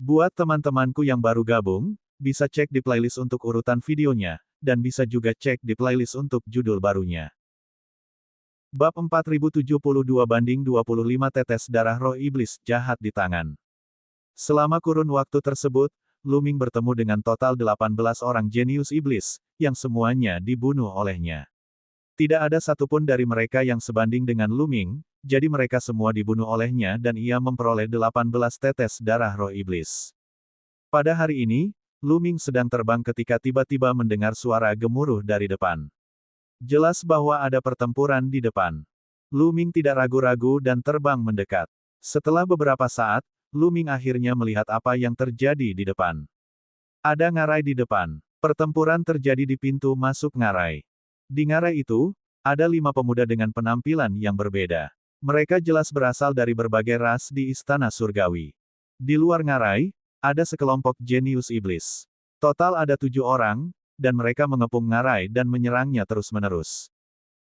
Buat teman-temanku yang baru gabung, bisa cek di playlist untuk urutan videonya, dan bisa juga cek di playlist untuk judul barunya. Bab 4072-25 tetes darah roh iblis jahat di tangan. Selama kurun waktu tersebut, Luming bertemu dengan total 18 orang jenius iblis, yang semuanya dibunuh olehnya. Tidak ada satupun dari mereka yang sebanding dengan Luming, jadi mereka semua dibunuh olehnya dan ia memperoleh 18 tetes darah roh iblis. Pada hari ini, Luming sedang terbang ketika tiba-tiba mendengar suara gemuruh dari depan. Jelas bahwa ada pertempuran di depan. Luming tidak ragu-ragu dan terbang mendekat. Setelah beberapa saat, Luming akhirnya melihat apa yang terjadi di depan. Ada ngarai di depan. Pertempuran terjadi di pintu masuk ngarai. Di ngarai itu, ada 5 pemuda dengan penampilan yang berbeda. Mereka jelas berasal dari berbagai ras di Istana Surgawi. Di luar ngarai, ada sekelompok jenius iblis. Total ada 7 orang, dan mereka mengepung ngarai dan menyerangnya terus-menerus.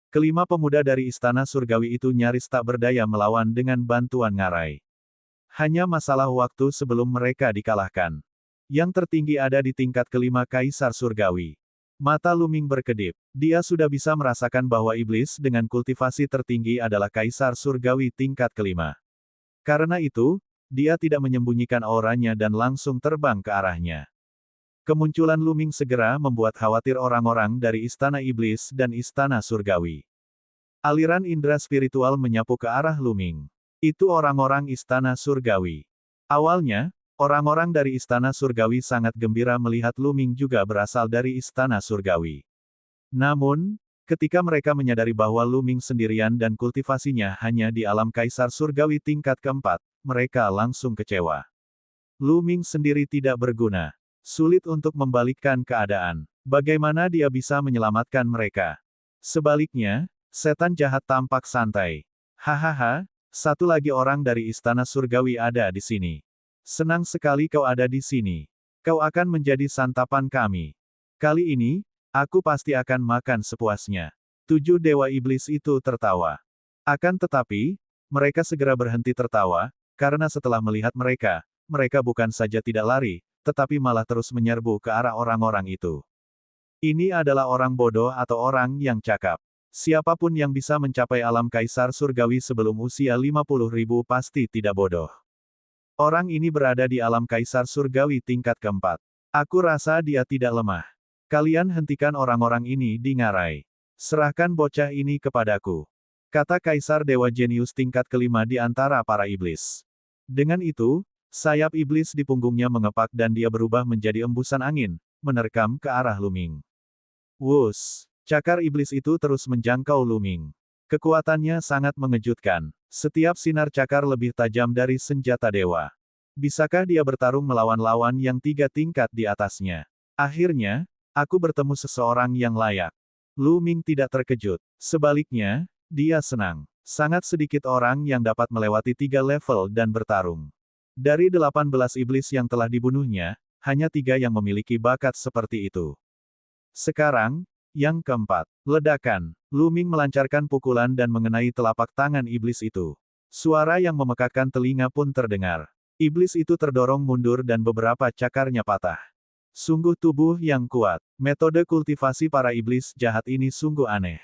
Kelima pemuda dari Istana Surgawi itu nyaris tak berdaya melawan dengan bantuan ngarai. Hanya masalah waktu sebelum mereka dikalahkan. Yang tertinggi ada di tingkat kelima Kaisar Surgawi. Mata Luming berkedip. Dia sudah bisa merasakan bahwa iblis dengan kultivasi tertinggi adalah Kaisar Surgawi tingkat kelima. Karena itu, dia tidak menyembunyikan auranya dan langsung terbang ke arahnya. Kemunculan Luming segera membuat khawatir orang-orang dari Istana Iblis dan Istana Surgawi. Aliran indera spiritual menyapu ke arah Luming. Itu orang-orang Istana Surgawi. Awalnya, orang-orang dari Istana Surgawi sangat gembira melihat Luming juga berasal dari Istana Surgawi. Namun, ketika mereka menyadari bahwa Luming sendirian dan kultivasinya hanya di alam Kaisar Surgawi tingkat keempat, mereka langsung kecewa. Luming sendiri tidak berguna. Sulit untuk membalikkan keadaan. Bagaimana dia bisa menyelamatkan mereka? Sebaliknya, setan jahat tampak santai. Hahaha, satu lagi orang dari Istana Surgawi ada di sini. Senang sekali kau ada di sini. Kau akan menjadi santapan kami. Kali ini, aku pasti akan makan sepuasnya. 7 dewa iblis itu tertawa. Akan tetapi, mereka segera berhenti tertawa, karena setelah melihat mereka, mereka bukan saja tidak lari, tetapi malah terus menyerbu ke arah orang-orang itu. Ini adalah orang bodoh atau orang yang cakap. Siapapun yang bisa mencapai alam Kaisar Surgawi sebelum usia 50.000 pasti tidak bodoh. Orang ini berada di alam Kaisar Surgawi tingkat keempat. Aku rasa dia tidak lemah. Kalian hentikan orang-orang ini di ngarai. Serahkan bocah ini kepadaku. Kata Kaisar Dewa Jenius tingkat kelima di antara para iblis. Dengan itu, sayap iblis di punggungnya mengepak dan dia berubah menjadi embusan angin, menerkam ke arah Luming. Wus! Cakar iblis itu terus menjangkau Luming. Kekuatannya sangat mengejutkan. Setiap sinar cakar lebih tajam dari senjata dewa. Bisakah dia bertarung melawan lawan yang 3 tingkat di atasnya? Akhirnya, aku bertemu seseorang yang layak. Luming tidak terkejut. Sebaliknya, dia senang. Sangat sedikit orang yang dapat melewati 3 level dan bertarung. Dari 18 iblis yang telah dibunuhnya, hanya 3 yang memiliki bakat seperti itu. Sekarang, yang keempat, ledakan. Luming melancarkan pukulan dan mengenai telapak tangan iblis itu. Suara yang memekakkan telinga pun terdengar. Iblis itu terdorong mundur dan beberapa cakarnya patah. Sungguh tubuh yang kuat. Metode kultivasi para iblis jahat ini sungguh aneh.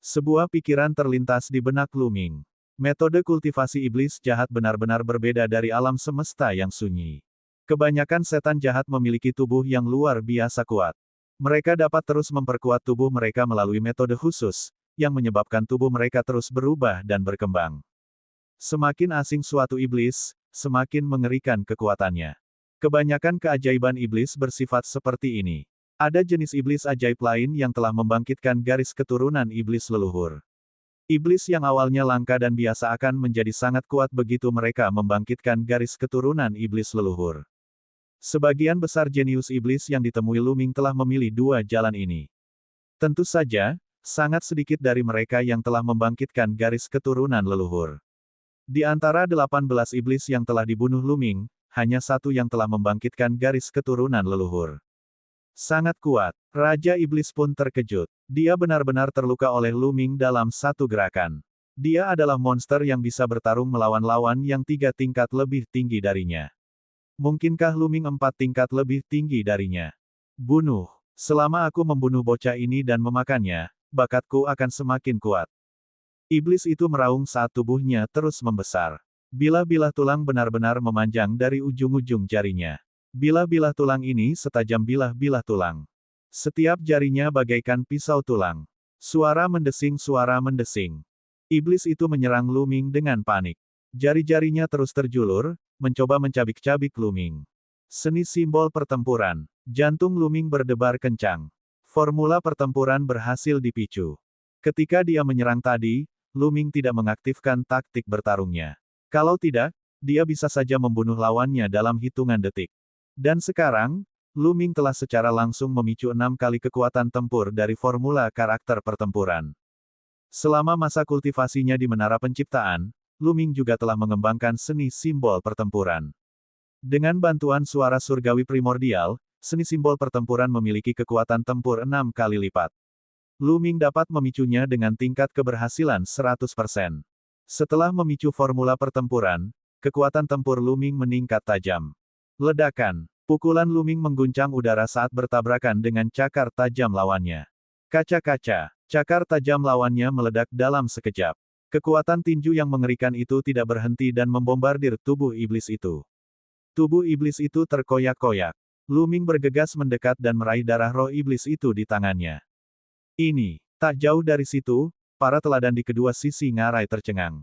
Sebuah pikiran terlintas di benak Luming. Metode kultivasi iblis jahat benar-benar berbeda dari alam semesta yang sunyi. Kebanyakan setan jahat memiliki tubuh yang luar biasa kuat. Mereka dapat terus memperkuat tubuh mereka melalui metode khusus, yang menyebabkan tubuh mereka terus berubah dan berkembang. Semakin asing suatu iblis, semakin mengerikan kekuatannya. Kebanyakan keajaiban iblis bersifat seperti ini. Ada jenis iblis ajaib lain yang telah membangkitkan garis keturunan iblis leluhur. Iblis yang awalnya langka dan biasa akan menjadi sangat kuat begitu mereka membangkitkan garis keturunan iblis leluhur. Sebagian besar jenius iblis yang ditemui Luming telah memilih 2 jalan ini. Tentu saja, sangat sedikit dari mereka yang telah membangkitkan garis keturunan leluhur. Di antara 18 iblis yang telah dibunuh Luming, hanya 1 yang telah membangkitkan garis keturunan leluhur. Sangat kuat. Raja Iblis pun terkejut. Dia benar-benar terluka oleh Luming dalam satu gerakan. Dia adalah monster yang bisa bertarung melawan lawan yang 3 tingkat lebih tinggi darinya. Mungkinkah Luming 4 tingkat lebih tinggi darinya? Bunuh. Selama aku membunuh bocah ini dan memakannya, bakatku akan semakin kuat. Iblis itu meraung saat tubuhnya terus membesar. Bilah-bilah tulang benar-benar memanjang dari ujung-ujung jarinya. Bilah-bilah tulang ini setajam bilah-bilah tulang. Setiap jarinya bagaikan pisau tulang. Suara mendesing. Iblis itu menyerang Luming dengan panik. Jari-jarinya terus terjulur, mencoba mencabik-cabik Luming. Seni simbol pertempuran. Jantung Luming berdebar kencang. Formula pertempuran berhasil dipicu. Ketika dia menyerang tadi, Luming tidak mengaktifkan taktik bertarungnya. Kalau tidak, dia bisa saja membunuh lawannya dalam hitungan detik. Dan sekarang, Luming telah secara langsung memicu 6 kali kekuatan tempur dari formula karakter pertempuran. Selama masa kultivasinya di Menara Penciptaan, Luming juga telah mengembangkan seni simbol pertempuran. Dengan bantuan suara surgawi primordial, seni simbol pertempuran memiliki kekuatan tempur 6 kali lipat. Luming dapat memicunya dengan tingkat keberhasilan 100%. Setelah memicu formula pertempuran, kekuatan tempur Luming meningkat tajam. Ledakan. Pukulan Luming mengguncang udara saat bertabrakan dengan cakar tajam lawannya. Kaca-kaca. Cakar tajam lawannya meledak dalam sekejap. Kekuatan tinju yang mengerikan itu tidak berhenti dan membombardir tubuh iblis itu. Tubuh iblis itu terkoyak-koyak. Luming bergegas mendekat dan meraih darah roh iblis itu di tangannya. Ini, tak jauh dari situ, para teladan di kedua sisi ngarai tercengang.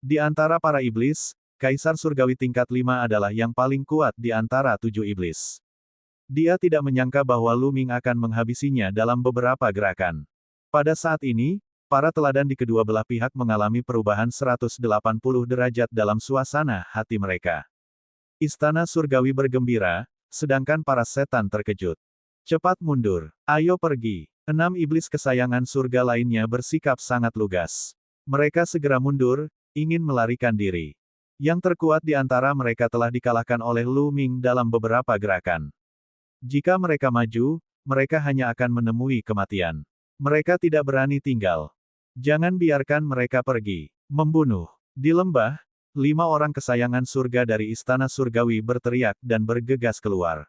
Di antara para iblis, Kaisar Surgawi tingkat 5 adalah yang paling kuat di antara 7 iblis. Dia tidak menyangka bahwa Luming akan menghabisinya dalam beberapa gerakan. Pada saat ini, para teladan di kedua belah pihak mengalami perubahan 180 derajat dalam suasana hati mereka. Istana Surgawi bergembira, sedangkan para setan terkejut. Cepat mundur. Ayo pergi. 6 iblis kesayangan surga lainnya bersikap sangat lugas. Mereka segera mundur, ingin melarikan diri. Yang terkuat di antara mereka telah dikalahkan oleh Luming dalam beberapa gerakan. Jika mereka maju, mereka hanya akan menemui kematian. Mereka tidak berani tinggal. Jangan biarkan mereka pergi. Membunuh. Di lembah, 5 orang kesayangan surga dari Istana Surgawi berteriak dan bergegas keluar.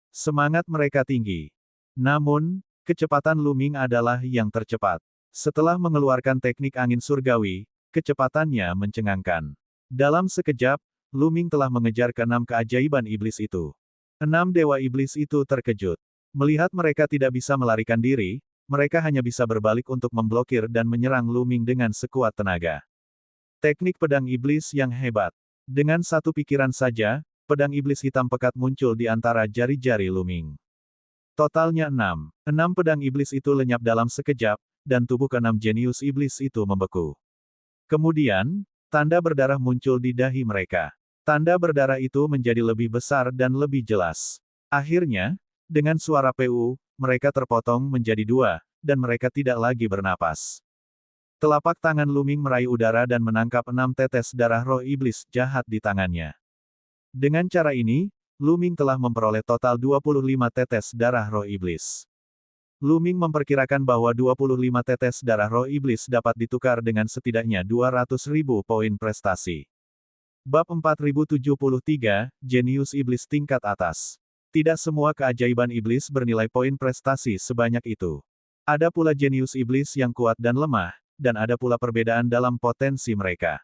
Semangat mereka tinggi. Namun, kecepatan Luming adalah yang tercepat. Setelah mengeluarkan teknik angin surgawi, kecepatannya mencengangkan. Dalam sekejap, Luming telah mengejar ke-6 keajaiban iblis itu. 6 dewa iblis itu terkejut. Melihat mereka tidak bisa melarikan diri, mereka hanya bisa berbalik untuk memblokir dan menyerang Luming dengan sekuat tenaga. Teknik pedang iblis yang hebat. Dengan satu pikiran saja, pedang iblis hitam pekat muncul di antara jari-jari Luming. Totalnya 6. 6 pedang iblis itu lenyap dalam sekejap, dan tubuh ke-6 jenius iblis itu membeku. Kemudian, tanda berdarah muncul di dahi mereka. Tanda berdarah itu menjadi lebih besar dan lebih jelas. Akhirnya, dengan suara PU, mereka terpotong menjadi 2, dan mereka tidak lagi bernapas. Telapak tangan Luming meraih udara dan menangkap 6 tetes darah roh iblis jahat di tangannya. Dengan cara ini, Luming telah memperoleh total 25 tetes darah roh iblis. Luming memperkirakan bahwa 25 tetes darah roh iblis dapat ditukar dengan setidaknya 200.000 poin prestasi. Bab 4073, Jenius Iblis Tingkat Atas. Tidak semua keajaiban iblis bernilai poin prestasi sebanyak itu. Ada pula jenius iblis yang kuat dan lemah, dan ada pula perbedaan dalam potensi mereka.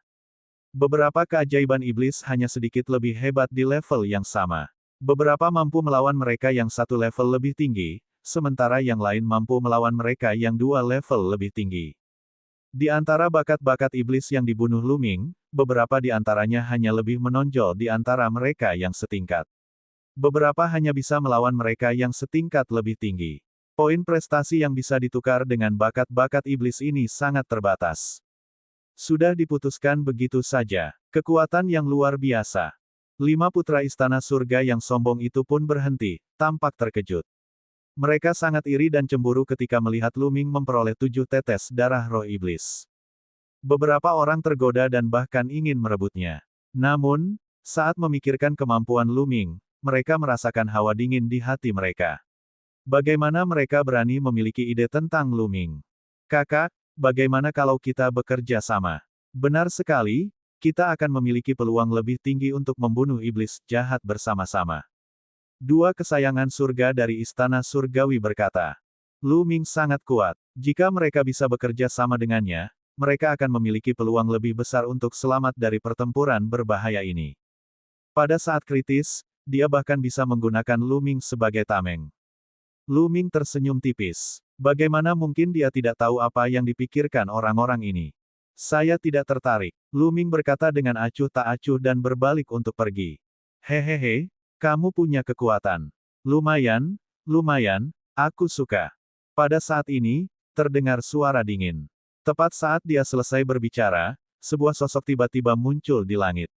Beberapa keajaiban iblis hanya sedikit lebih hebat di level yang sama. Beberapa mampu melawan mereka yang satu level lebih tinggi, sementara yang lain mampu melawan mereka yang 2 level lebih tinggi. Di antara bakat-bakat iblis yang dibunuh Luming, beberapa di antaranya hanya lebih menonjol di antara mereka yang setingkat. Beberapa hanya bisa melawan mereka yang setingkat lebih tinggi. Poin prestasi yang bisa ditukar dengan bakat-bakat iblis ini sangat terbatas. Sudah diputuskan begitu saja. Kekuatan yang luar biasa. 5 putra istana surga yang sombong itu pun berhenti, tampak terkejut. Mereka sangat iri dan cemburu ketika melihat Luming memperoleh 7 tetes darah roh iblis. Beberapa orang tergoda dan bahkan ingin merebutnya. Namun, saat memikirkan kemampuan Luming, mereka merasakan hawa dingin di hati mereka. Bagaimana mereka berani memiliki ide tentang Luming? Kakak, bagaimana kalau kita bekerja sama? Benar sekali, kita akan memiliki peluang lebih tinggi untuk membunuh iblis jahat bersama-sama. Dua kesayangan surga dari Istana Surgawi berkata. Lu Ming sangat kuat. Jika mereka bisa bekerja sama dengannya, mereka akan memiliki peluang lebih besar untuk selamat dari pertempuran berbahaya ini. Pada saat kritis, dia bahkan bisa menggunakan Lu Ming sebagai tameng. Lu Ming tersenyum tipis. Bagaimana mungkin dia tidak tahu apa yang dipikirkan orang-orang ini? Saya tidak tertarik. Lu Ming berkata dengan acuh tak acuh dan berbalik untuk pergi. Hehehe, kamu punya kekuatan. Lumayan, lumayan, aku suka. Pada saat ini, terdengar suara dingin. Tepat saat dia selesai berbicara, sebuah sosok tiba-tiba muncul di langit.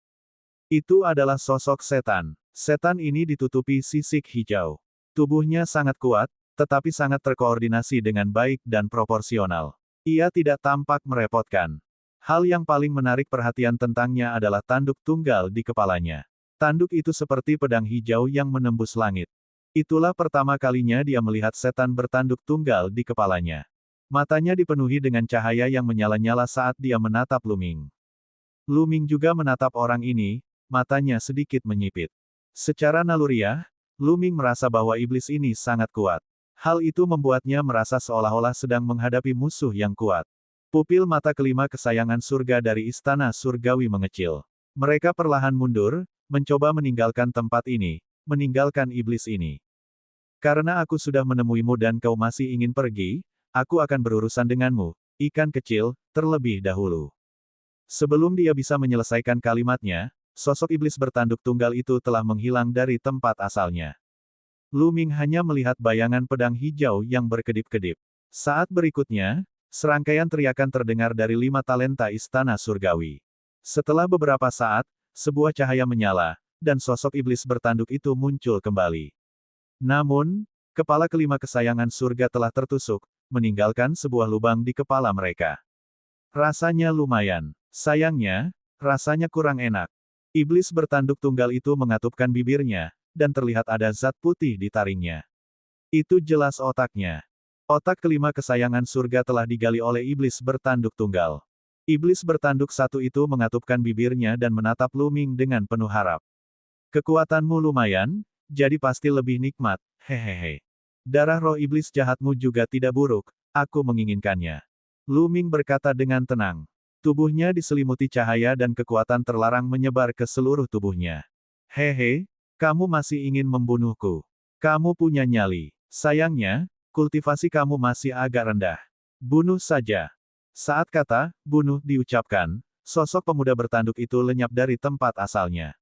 Itu adalah sosok setan. Setan ini ditutupi sisik hijau. Tubuhnya sangat kuat, tetapi sangat terkoordinasi dengan baik dan proporsional. Ia tidak tampak merepotkan. Hal yang paling menarik perhatian tentangnya adalah tanduk tunggal di kepalanya. Tanduk itu seperti pedang hijau yang menembus langit. Itulah pertama kalinya dia melihat setan bertanduk tunggal di kepalanya. Matanya dipenuhi dengan cahaya yang menyala-nyala saat dia menatap Lu Ming. Lu Ming juga menatap orang ini, matanya sedikit menyipit. Secara naluriah, Lu Ming merasa bahwa iblis ini sangat kuat. Hal itu membuatnya merasa seolah-olah sedang menghadapi musuh yang kuat. Pupil mata kelima kesayangan surga dari Istana Surgawi mengecil. Mereka perlahan mundur, mencoba meninggalkan tempat ini, meninggalkan iblis ini. Karena aku sudah menemuimu dan kau masih ingin pergi, aku akan berurusan denganmu, ikan kecil, terlebih dahulu. Sebelum dia bisa menyelesaikan kalimatnya, sosok iblis bertanduk tunggal itu telah menghilang dari tempat asalnya. Lu Ming hanya melihat bayangan pedang hijau yang berkedip-kedip. Saat berikutnya, serangkaian teriakan terdengar dari 5 talenta Istana Surgawi. Setelah beberapa saat, sebuah cahaya menyala, dan sosok iblis bertanduk itu muncul kembali. Namun, kepala kelima kesayangan surga telah tertusuk, meninggalkan sebuah lubang di kepala mereka. Rasanya lumayan. Sayangnya, rasanya kurang enak. Iblis bertanduk tunggal itu mengatupkan bibirnya, dan terlihat ada zat putih di taringnya. Itu jelas otaknya. Otak kelima kesayangan surga telah digali oleh iblis bertanduk tunggal. Iblis bertanduk satu itu mengatupkan bibirnya dan menatap Lu Ming dengan penuh harap. Kekuatanmu lumayan, jadi pasti lebih nikmat, hehehe. Darah roh iblis jahatmu juga tidak buruk, aku menginginkannya. Lu Ming berkata dengan tenang. Tubuhnya diselimuti cahaya dan kekuatan terlarang menyebar ke seluruh tubuhnya. Hehe, kamu masih ingin membunuhku. Kamu punya nyali. Sayangnya, kultivasi kamu masih agak rendah. Bunuh saja. Saat kata, bunuh diucapkan, sosok pemuda bertanduk itu lenyap dari tempat asalnya.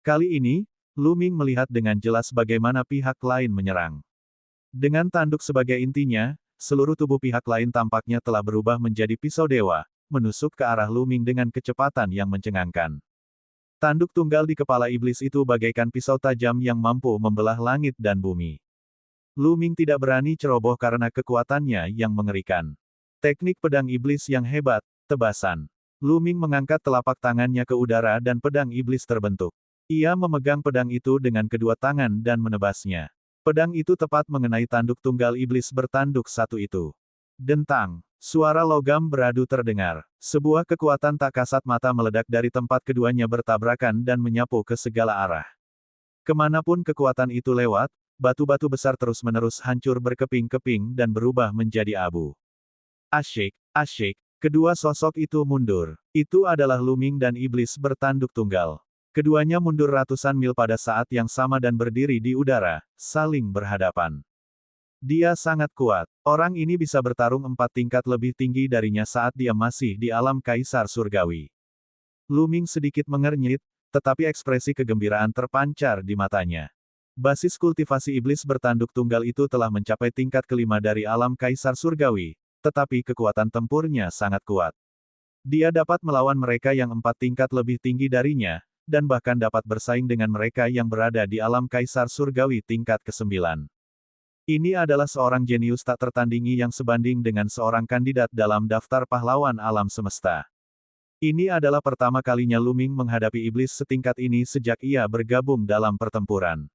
Kali ini, Lu Ming melihat dengan jelas bagaimana pihak lain menyerang. Dengan tanduk sebagai intinya, seluruh tubuh pihak lain tampaknya telah berubah menjadi pisau dewa, menusuk ke arah Lu Ming dengan kecepatan yang mencengangkan. Tanduk tunggal di kepala iblis itu bagaikan pisau tajam yang mampu membelah langit dan bumi. Lu Ming tidak berani ceroboh karena kekuatannya yang mengerikan. Teknik pedang iblis yang hebat, tebasan. Lu Ming mengangkat telapak tangannya ke udara dan pedang iblis terbentuk. Ia memegang pedang itu dengan kedua tangan dan menebasnya. Pedang itu tepat mengenai tanduk tunggal iblis bertanduk satu itu. Dentang. Suara logam beradu terdengar. Sebuah kekuatan tak kasat mata meledak dari tempat keduanya bertabrakan dan menyapu ke segala arah. Kemanapun kekuatan itu lewat, batu-batu besar terus-menerus hancur berkeping-keping dan berubah menjadi abu. Asyik, asyik. Kedua sosok itu mundur. Itu adalah Lu Ming dan iblis bertanduk tunggal. Keduanya mundur ratusan mil pada saat yang sama dan berdiri di udara, saling berhadapan. Dia sangat kuat. Orang ini bisa bertarung 4 tingkat lebih tinggi darinya saat dia masih di alam kaisar surgawi. Lu Ming sedikit mengernyit, tetapi ekspresi kegembiraan terpancar di matanya. Basis kultivasi iblis bertanduk tunggal itu telah mencapai tingkat kelima dari alam kaisar surgawi, tetapi kekuatan tempurnya sangat kuat. Dia dapat melawan mereka yang 4 tingkat lebih tinggi darinya, dan bahkan dapat bersaing dengan mereka yang berada di alam kaisar surgawi tingkat ke-9. Ini adalah seorang jenius tak tertandingi yang sebanding dengan seorang kandidat dalam daftar pahlawan alam semesta. Ini adalah pertama kalinya Lu Ming menghadapi iblis setingkat ini sejak ia bergabung dalam pertempuran.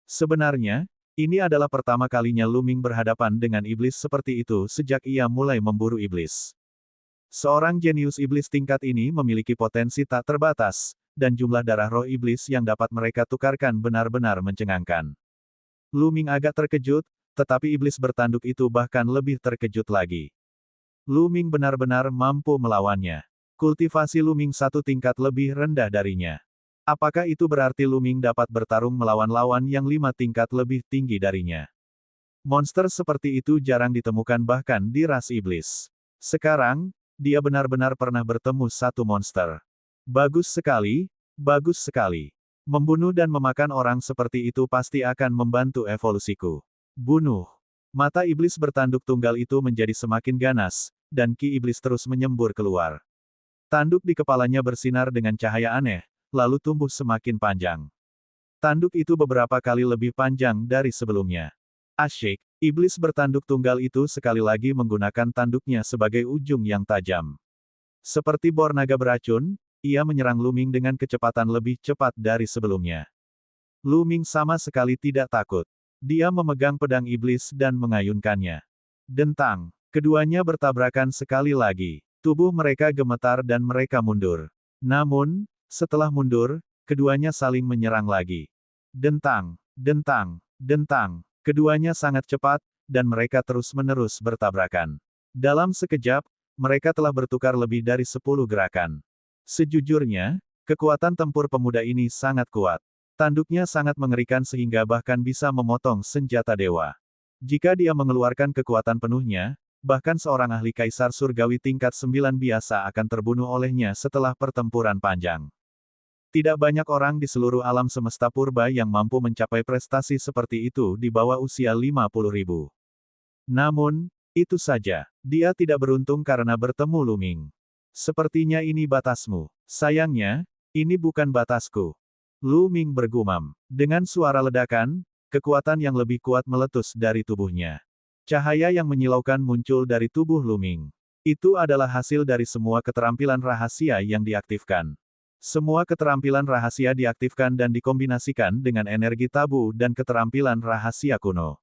Sebenarnya, ini adalah pertama kalinya Lu Ming berhadapan dengan iblis seperti itu sejak ia mulai memburu iblis. Seorang jenius iblis tingkat ini memiliki potensi tak terbatas, dan jumlah darah roh iblis yang dapat mereka tukarkan benar-benar mencengangkan. Lu Ming agak terkejut, tetapi iblis bertanduk itu bahkan lebih terkejut lagi. Lu Ming benar-benar mampu melawannya. Kultivasi Lu Ming satu tingkat lebih rendah darinya. Apakah itu berarti Lu Ming dapat bertarung melawan lawan yang 5 tingkat lebih tinggi darinya? Monster seperti itu jarang ditemukan bahkan di ras iblis. Sekarang, dia benar-benar pernah bertemu satu monster. Bagus sekali, bagus sekali. Membunuh dan memakan orang seperti itu pasti akan membantu evolusiku. Bunuh. Mata iblis bertanduk tunggal itu menjadi semakin ganas, dan ki iblis terus menyembur keluar. Tanduk di kepalanya bersinar dengan cahaya aneh, lalu tumbuh semakin panjang. Tanduk itu beberapa kali lebih panjang dari sebelumnya. Asyik, iblis bertanduk tunggal itu sekali lagi menggunakan tanduknya sebagai ujung yang tajam. Seperti bor naga beracun, ia menyerang Lu Ming dengan kecepatan lebih cepat dari sebelumnya. Lu Ming sama sekali tidak takut. Dia memegang pedang iblis dan mengayunkannya. Dentang, keduanya bertabrakan sekali lagi. Tubuh mereka gemetar dan mereka mundur. Namun, setelah mundur, keduanya saling menyerang lagi. Dentang, dentang, dentang. Keduanya sangat cepat, dan mereka terus-menerus bertabrakan. Dalam sekejap, mereka telah bertukar lebih dari 10 gerakan. Sejujurnya, kekuatan tempur pemuda ini sangat kuat. Tanduknya sangat mengerikan sehingga bahkan bisa memotong senjata dewa. Jika dia mengeluarkan kekuatan penuhnya, bahkan seorang ahli kaisar surgawi tingkat 9 biasa akan terbunuh olehnya setelah pertempuran panjang. Tidak banyak orang di seluruh alam semesta purba yang mampu mencapai prestasi seperti itu di bawah usia 50.000. Namun, itu saja. Dia tidak beruntung karena bertemu Lu Ming. Sepertinya ini batasmu. Sayangnya, ini bukan batasku. Lu Ming bergumam. Dengan suara ledakan, kekuatan yang lebih kuat meletus dari tubuhnya. Cahaya yang menyilaukan muncul dari tubuh Lu Ming. Itu adalah hasil dari semua keterampilan rahasia yang diaktifkan. Semua keterampilan rahasia diaktifkan dan dikombinasikan dengan energi tabu dan keterampilan rahasia kuno.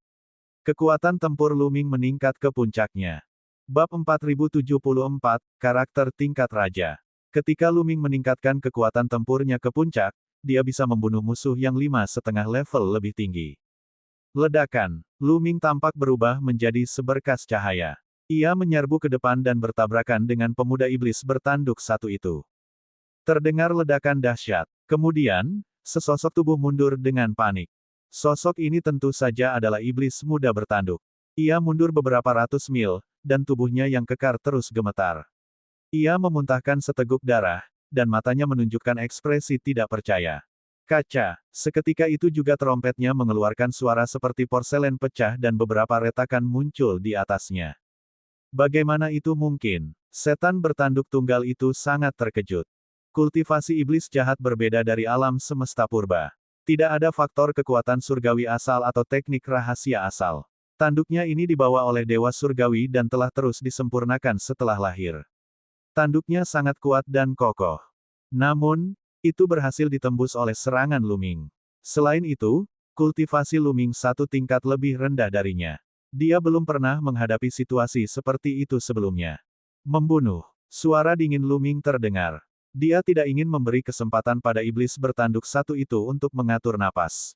Kekuatan tempur Lu Ming meningkat ke puncaknya. Bab 4074, Karakter Tingkat Raja. Ketika Lu Ming meningkatkan kekuatan tempurnya ke puncak, dia bisa membunuh musuh yang 5,5 level lebih tinggi. Ledakan. Lu Ming tampak berubah menjadi seberkas cahaya. Ia menyerbu ke depan dan bertabrakan dengan pemuda iblis bertanduk satu itu. Terdengar ledakan dahsyat. Kemudian, sesosok tubuh mundur dengan panik. Sosok ini tentu saja adalah iblis muda bertanduk. Ia mundur beberapa ratus mil, dan tubuhnya yang kekar terus gemetar. Ia memuntahkan seteguk darah, dan matanya menunjukkan ekspresi tidak percaya. Kaca. Seketika itu juga trompetnya mengeluarkan suara seperti porselen pecah dan beberapa retakan muncul di atasnya. Bagaimana itu mungkin? Setan bertanduk tunggal itu sangat terkejut. Kultivasi iblis jahat berbeda dari alam semesta purba. Tidak ada faktor kekuatan surgawi asal atau teknik rahasia asal. Tanduknya ini dibawa oleh dewa surgawi dan telah terus disempurnakan setelah lahir. Tanduknya sangat kuat dan kokoh. Namun, itu berhasil ditembus oleh serangan Lu Ming. Selain itu, kultivasi Lu Ming satu tingkat lebih rendah darinya. Dia belum pernah menghadapi situasi seperti itu sebelumnya. Membunuh. Suara dingin Lu Ming terdengar. Dia tidak ingin memberi kesempatan pada iblis bertanduk satu itu untuk mengatur napas.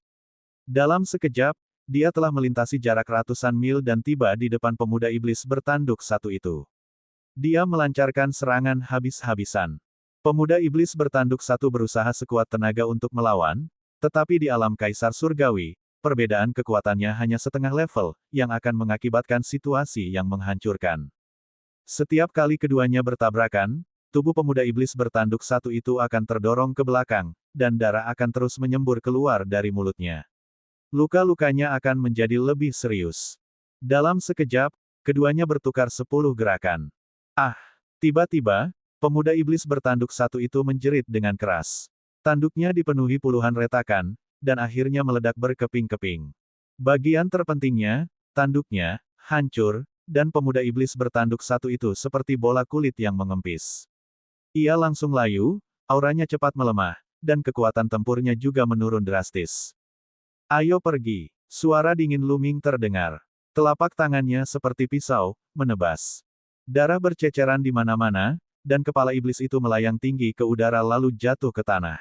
Dalam sekejap, dia telah melintasi jarak ratusan mil dan tiba di depan pemuda iblis bertanduk satu itu. Dia melancarkan serangan habis-habisan. Pemuda iblis bertanduk satu berusaha sekuat tenaga untuk melawan, tetapi di alam kaisar surgawi, perbedaan kekuatannya hanya setengah level, yang akan mengakibatkan situasi yang menghancurkan. Setiap kali keduanya bertabrakan, tubuh pemuda iblis bertanduk satu itu akan terdorong ke belakang, dan darah akan terus menyembur keluar dari mulutnya. Luka-lukanya akan menjadi lebih serius. Dalam sekejap, keduanya bertukar 10 gerakan. Ah! Tiba-tiba, pemuda iblis bertanduk satu itu menjerit dengan keras. Tanduknya dipenuhi puluhan retakan, dan akhirnya meledak berkeping-keping. Bagian terpentingnya, tanduknya, hancur, dan pemuda iblis bertanduk satu itu seperti bola kulit yang mengempis. Ia langsung layu, auranya cepat melemah, dan kekuatan tempurnya juga menurun drastis. Ayo pergi. Suara dingin Lu Ming terdengar. Telapak tangannya seperti pisau, menebas. Darah berceceran di mana-mana, dan kepala iblis itu melayang tinggi ke udara lalu jatuh ke tanah.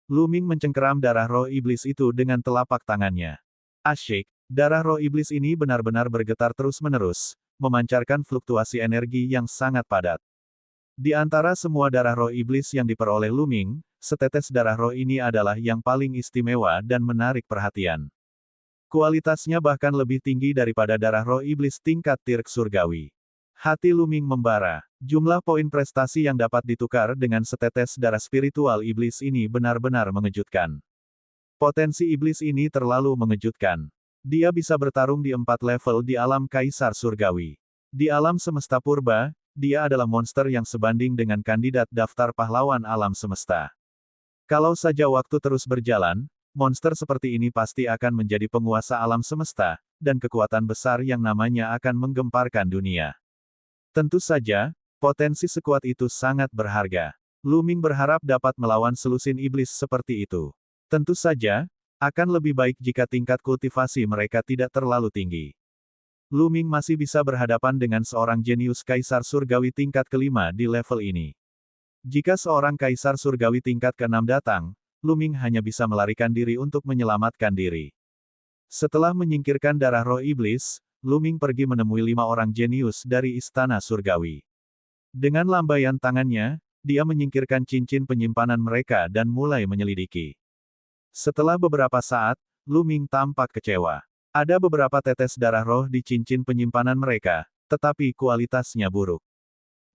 Lu Ming mencengkeram darah roh iblis itu dengan telapak tangannya. Asyik, darah roh iblis ini benar-benar bergetar terus-menerus, memancarkan fluktuasi energi yang sangat padat. Di antara semua darah roh iblis yang diperoleh Lu Ming, setetes darah roh ini adalah yang paling istimewa dan menarik perhatian. Kualitasnya bahkan lebih tinggi daripada darah roh iblis tingkat tirk surgawi. Hati Lu Ming membara. Jumlah poin prestasi yang dapat ditukar dengan setetes darah spiritual iblis ini benar-benar mengejutkan. Potensi iblis ini terlalu mengejutkan. Dia bisa bertarung di 4 level di alam kaisar surgawi. Di alam semesta purba, dia adalah monster yang sebanding dengan kandidat daftar pahlawan alam semesta. Kalau saja waktu terus berjalan, monster seperti ini pasti akan menjadi penguasa alam semesta, dan kekuatan besar yang namanya akan menggemparkan dunia. Tentu saja, potensi sekuat itu sangat berharga. Lu Ming berharap dapat melawan selusin iblis seperti itu. Tentu saja, akan lebih baik jika tingkat kultivasi mereka tidak terlalu tinggi. Lu Ming masih bisa berhadapan dengan seorang jenius kaisar surgawi tingkat kelima di level ini. Jika seorang kaisar surgawi tingkat ke-6 datang, Lu Ming hanya bisa melarikan diri untuk menyelamatkan diri. Setelah menyingkirkan darah roh iblis, Lu Ming pergi menemui 5 orang jenius dari istana surgawi. Dengan lambaian tangannya, dia menyingkirkan cincin penyimpanan mereka dan mulai menyelidiki. Setelah beberapa saat, Lu Ming tampak kecewa. Ada beberapa tetes darah roh di cincin penyimpanan mereka, tetapi kualitasnya buruk.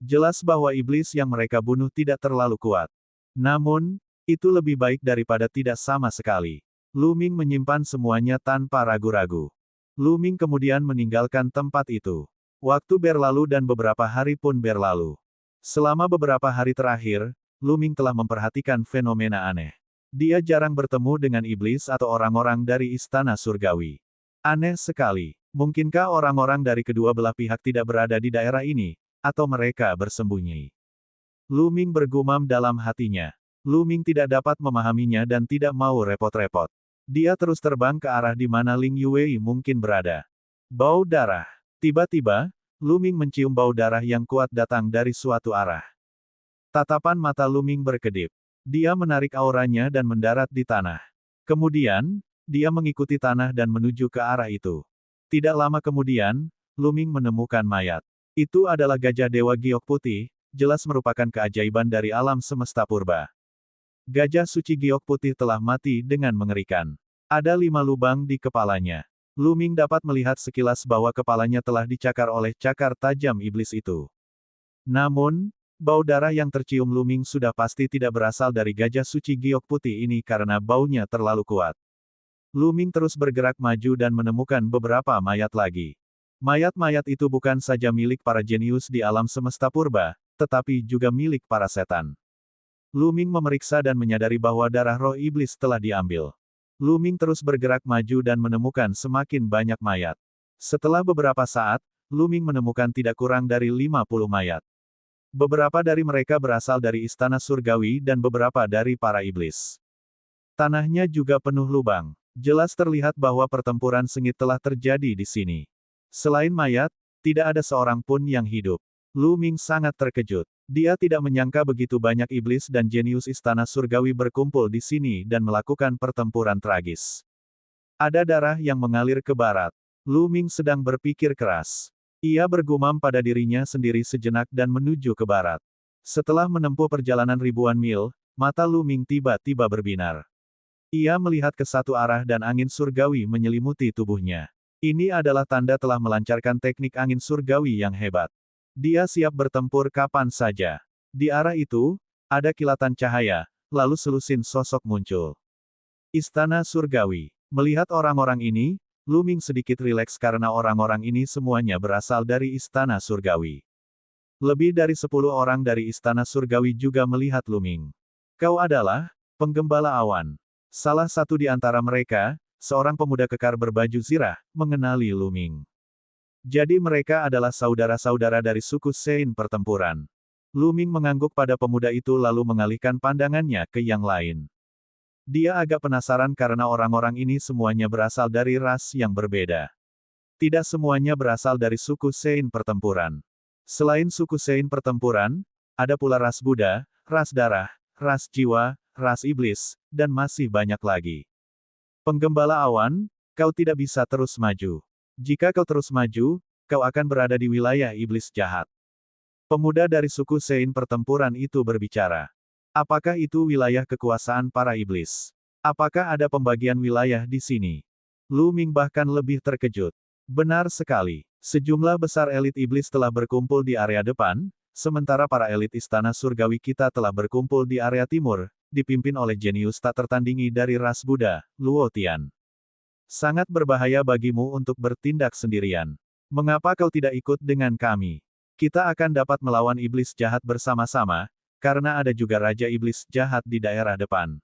Jelas bahwa iblis yang mereka bunuh tidak terlalu kuat. Namun, itu lebih baik daripada tidak sama sekali. Lu Ming menyimpan semuanya tanpa ragu-ragu. Lu Ming kemudian meninggalkan tempat itu. Waktu berlalu dan beberapa hari pun berlalu. Selama beberapa hari terakhir, Lu Ming telah memperhatikan fenomena aneh. Dia jarang bertemu dengan iblis atau orang-orang dari istana surgawi. Aneh sekali. Mungkinkah orang-orang dari kedua belah pihak tidak berada di daerah ini, atau mereka bersembunyi? Lu Ming bergumam dalam hatinya. Lu Ming tidak dapat memahaminya dan tidak mau repot-repot. Dia terus terbang ke arah di mana Ling Yuwei mungkin berada. Bau darah. Tiba-tiba, Lu Ming mencium bau darah yang kuat datang dari suatu arah. Tatapan mata Lu Ming berkedip. Dia menarik auranya dan mendarat di tanah. Kemudian, dia mengikuti tanah dan menuju ke arah itu. Tidak lama kemudian, Lu Ming menemukan mayat. Itu adalah gajah dewa giok putih, jelas merupakan keajaiban dari alam semesta purba. Gajah suci giok putih telah mati dengan mengerikan. Ada 5 lubang di kepalanya. Lu Ming dapat melihat sekilas bahwa kepalanya telah dicakar oleh cakar tajam iblis itu. Namun, bau darah yang tercium Lu Ming sudah pasti tidak berasal dari gajah suci giok putih ini karena baunya terlalu kuat. Lu Ming terus bergerak maju dan menemukan beberapa mayat lagi. Mayat-mayat itu bukan saja milik para jenius di alam semesta purba, tetapi juga milik para setan. Lu Ming memeriksa dan menyadari bahwa darah roh iblis telah diambil. Lu Ming terus bergerak maju dan menemukan semakin banyak mayat. Setelah beberapa saat, Lu Ming menemukan tidak kurang dari 50 mayat. Beberapa dari mereka berasal dari istana surgawi dan beberapa dari para iblis. Tanahnya juga penuh lubang. Jelas terlihat bahwa pertempuran sengit telah terjadi di sini. Selain mayat, tidak ada seorang pun yang hidup. Lu Ming sangat terkejut. Dia tidak menyangka begitu banyak iblis dan jenius istana surgawi berkumpul di sini dan melakukan pertempuran tragis. Ada darah yang mengalir ke barat. Lu Ming sedang berpikir keras. Ia bergumam pada dirinya sendiri sejenak dan menuju ke barat. Setelah menempuh perjalanan ribuan mil, mata Lu Ming tiba-tiba berbinar. Ia melihat ke satu arah dan angin surgawi menyelimuti tubuhnya. Ini adalah tanda telah melancarkan teknik angin surgawi yang hebat. Dia siap bertempur kapan saja. Di arah itu, ada kilatan cahaya, lalu selusin sosok muncul. Istana surgawi. Melihat orang-orang ini, Lu Ming sedikit rileks karena orang-orang ini semuanya berasal dari istana surgawi. Lebih dari 10 orang dari istana surgawi juga melihat Lu Ming. Kau adalah penggembala awan. Salah satu di antara mereka, seorang pemuda kekar berbaju zirah, mengenali Lu Ming. Jadi mereka adalah saudara-saudara dari suku Sein pertempuran. Lu Ming mengangguk pada pemuda itu lalu mengalihkan pandangannya ke yang lain. Dia agak penasaran karena orang-orang ini semuanya berasal dari ras yang berbeda. Tidak semuanya berasal dari suku Sein pertempuran. Selain suku Sein pertempuran, ada pula ras Buddha, ras darah, ras jiwa, ras iblis, dan masih banyak lagi. Penggembala awan, kau tidak bisa terus maju. Jika kau terus maju, kau akan berada di wilayah iblis jahat. Pemuda dari suku Sein pertempuran itu berbicara. Apakah itu wilayah kekuasaan para iblis? Apakah ada pembagian wilayah di sini? Lu Ming bahkan lebih terkejut. Benar sekali. Sejumlah besar elit iblis telah berkumpul di area depan, sementara para elit istana surgawi kita telah berkumpul di area timur, dipimpin oleh jenius tak tertandingi dari ras Buddha, Luo Tian. Sangat berbahaya bagimu untuk bertindak sendirian. Mengapa kau tidak ikut dengan kami? Kita akan dapat melawan iblis jahat bersama-sama, karena ada juga raja iblis jahat di daerah depan.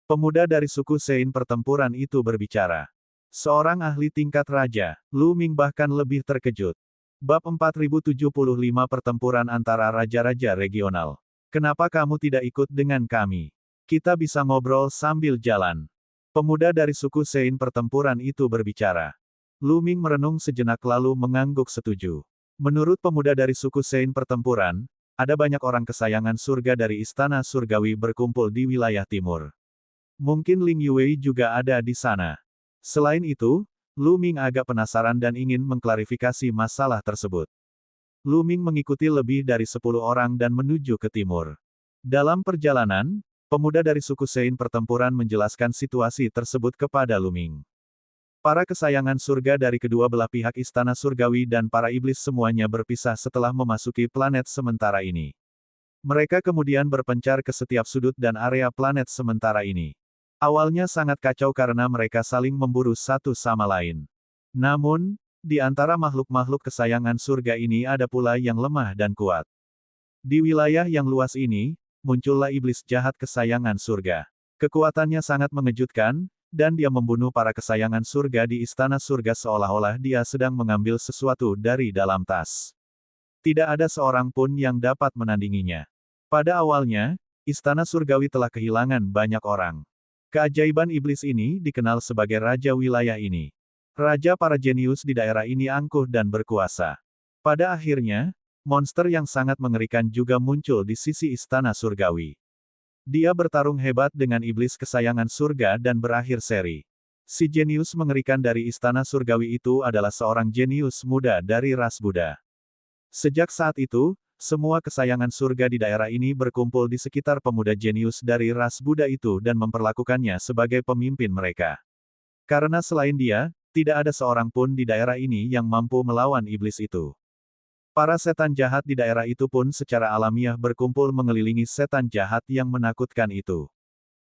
Pemuda dari suku Sein pertempuran itu berbicara. Seorang ahli tingkat raja, Lu Ming bahkan lebih terkejut. Bab 4075 Pertempuran antara raja-raja regional. Kenapa kamu tidak ikut dengan kami? Kita bisa ngobrol sambil jalan. Pemuda dari suku Sein pertempuran itu berbicara. Lu Ming merenung sejenak lalu mengangguk setuju. Menurut pemuda dari suku Sein pertempuran, ada banyak orang kesayangan surga dari istana surgawi berkumpul di wilayah timur. Mungkin Ling Yue juga ada di sana. Selain itu, Lu Ming agak penasaran dan ingin mengklarifikasi masalah tersebut. Lu Ming mengikuti lebih dari 10 orang dan menuju ke timur. Dalam perjalanan, pemuda dari suku Sein pertempuran menjelaskan situasi tersebut kepada Lu Ming. Para kesayangan surga dari kedua belah pihak istana surgawi dan para iblis semuanya berpisah setelah memasuki planet sementara ini. Mereka kemudian berpencar ke setiap sudut dan area planet sementara ini. Awalnya sangat kacau karena mereka saling memburu satu sama lain. Namun, di antara makhluk-makhluk kesayangan surga ini ada pula yang lemah dan kuat. Di wilayah yang luas ini, muncullah iblis jahat kesayangan surga. Kekuatannya sangat mengejutkan, dan dia membunuh para kesayangan surga di istana surga seolah-olah dia sedang mengambil sesuatu dari dalam tas. Tidak ada seorang pun yang dapat menandinginya. Pada awalnya, istana surgawi telah kehilangan banyak orang. Keajaiban iblis ini dikenal sebagai raja wilayah ini. Raja para jenius di daerah ini angkuh dan berkuasa. Pada akhirnya, monster yang sangat mengerikan juga muncul di sisi istana surgawi. Dia bertarung hebat dengan iblis kesayangan surga dan berakhir seri. Si jenius mengerikan dari istana surgawi itu adalah seorang jenius muda dari ras Buddha. Sejak saat itu, semua kesayangan surga di daerah ini berkumpul di sekitar pemuda jenius dari ras Buddha itu dan memperlakukannya sebagai pemimpin mereka. Karena selain dia, tidak ada seorang pun di daerah ini yang mampu melawan iblis itu. Para setan jahat di daerah itu pun secara alamiah berkumpul mengelilingi setan jahat yang menakutkan itu.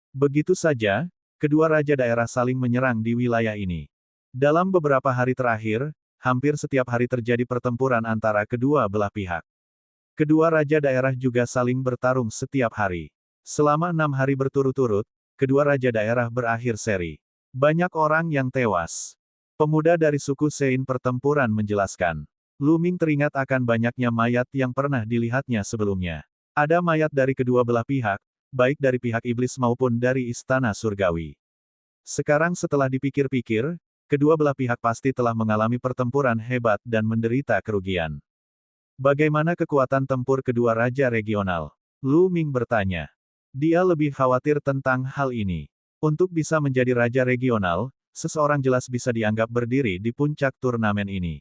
Begitu saja, kedua raja daerah saling menyerang di wilayah ini. Dalam beberapa hari terakhir, hampir setiap hari terjadi pertempuran antara kedua belah pihak. Kedua raja daerah juga saling bertarung setiap hari. Selama 6 hari berturut-turut, kedua raja daerah berakhir seri. Banyak orang yang tewas. Pemuda dari suku Sein pertempuran menjelaskan. Lu Ming teringat akan banyaknya mayat yang pernah dilihatnya sebelumnya. Ada mayat dari kedua belah pihak, baik dari pihak iblis maupun dari istana surgawi. Sekarang setelah dipikir-pikir, kedua belah pihak pasti telah mengalami pertempuran hebat dan menderita kerugian. Bagaimana kekuatan tempur kedua raja regional? Lu Ming bertanya. Dia lebih khawatir tentang hal ini. Untuk bisa menjadi raja regional, seseorang jelas bisa dianggap berdiri di puncak turnamen ini.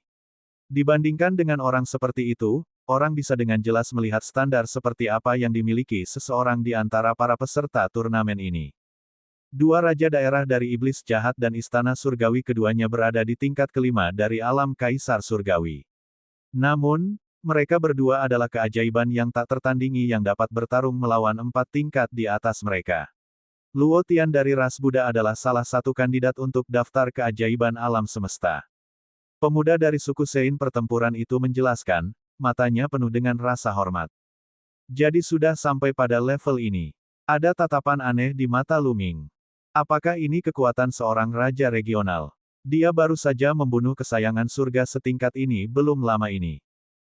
Dibandingkan dengan orang seperti itu, orang bisa dengan jelas melihat standar seperti apa yang dimiliki seseorang di antara para peserta turnamen ini. Dua raja daerah dari iblis jahat dan istana surgawi keduanya berada di tingkat kelima dari alam kaisar surgawi. Namun, mereka berdua adalah keajaiban yang tak tertandingi yang dapat bertarung melawan 4 tingkat di atas mereka. Luo Tian dari ras Buddha adalah salah satu kandidat untuk daftar keajaiban alam semesta. Pemuda dari suku Sein pertempuran itu menjelaskan, matanya penuh dengan rasa hormat. Jadi sudah sampai pada level ini. Ada tatapan aneh di mata Lu Ming. Apakah ini kekuatan seorang raja regional? Dia baru saja membunuh kesayangan surga setingkat ini belum lama ini.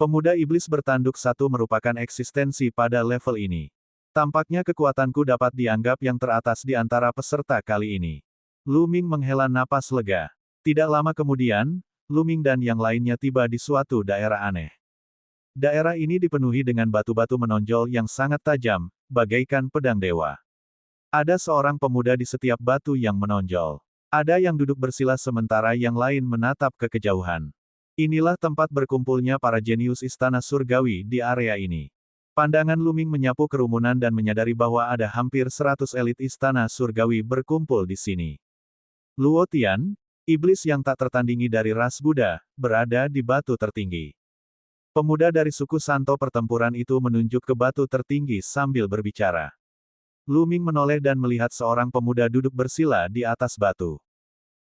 Pemuda iblis bertanduk satu merupakan eksistensi pada level ini. Tampaknya kekuatanku dapat dianggap yang teratas di antara peserta kali ini. Lu Ming menghela napas lega. Tidak lama kemudian, Lu Ming dan yang lainnya tiba di suatu daerah aneh. Daerah ini dipenuhi dengan batu-batu menonjol yang sangat tajam, bagaikan pedang dewa. Ada seorang pemuda di setiap batu yang menonjol. Ada yang duduk bersila sementara yang lain menatap ke kejauhan. Inilah tempat berkumpulnya para jenius istana surgawi di area ini. Pandangan Luming menyapu kerumunan dan menyadari bahwa ada hampir 100 elit istana surgawi berkumpul di sini. Luo Tian, iblis yang tak tertandingi dari ras Buddha, berada di batu tertinggi. Pemuda dari suku Santo pertempuran itu menunjuk ke batu tertinggi sambil berbicara. Luming menoleh dan melihat seorang pemuda duduk bersila di atas batu.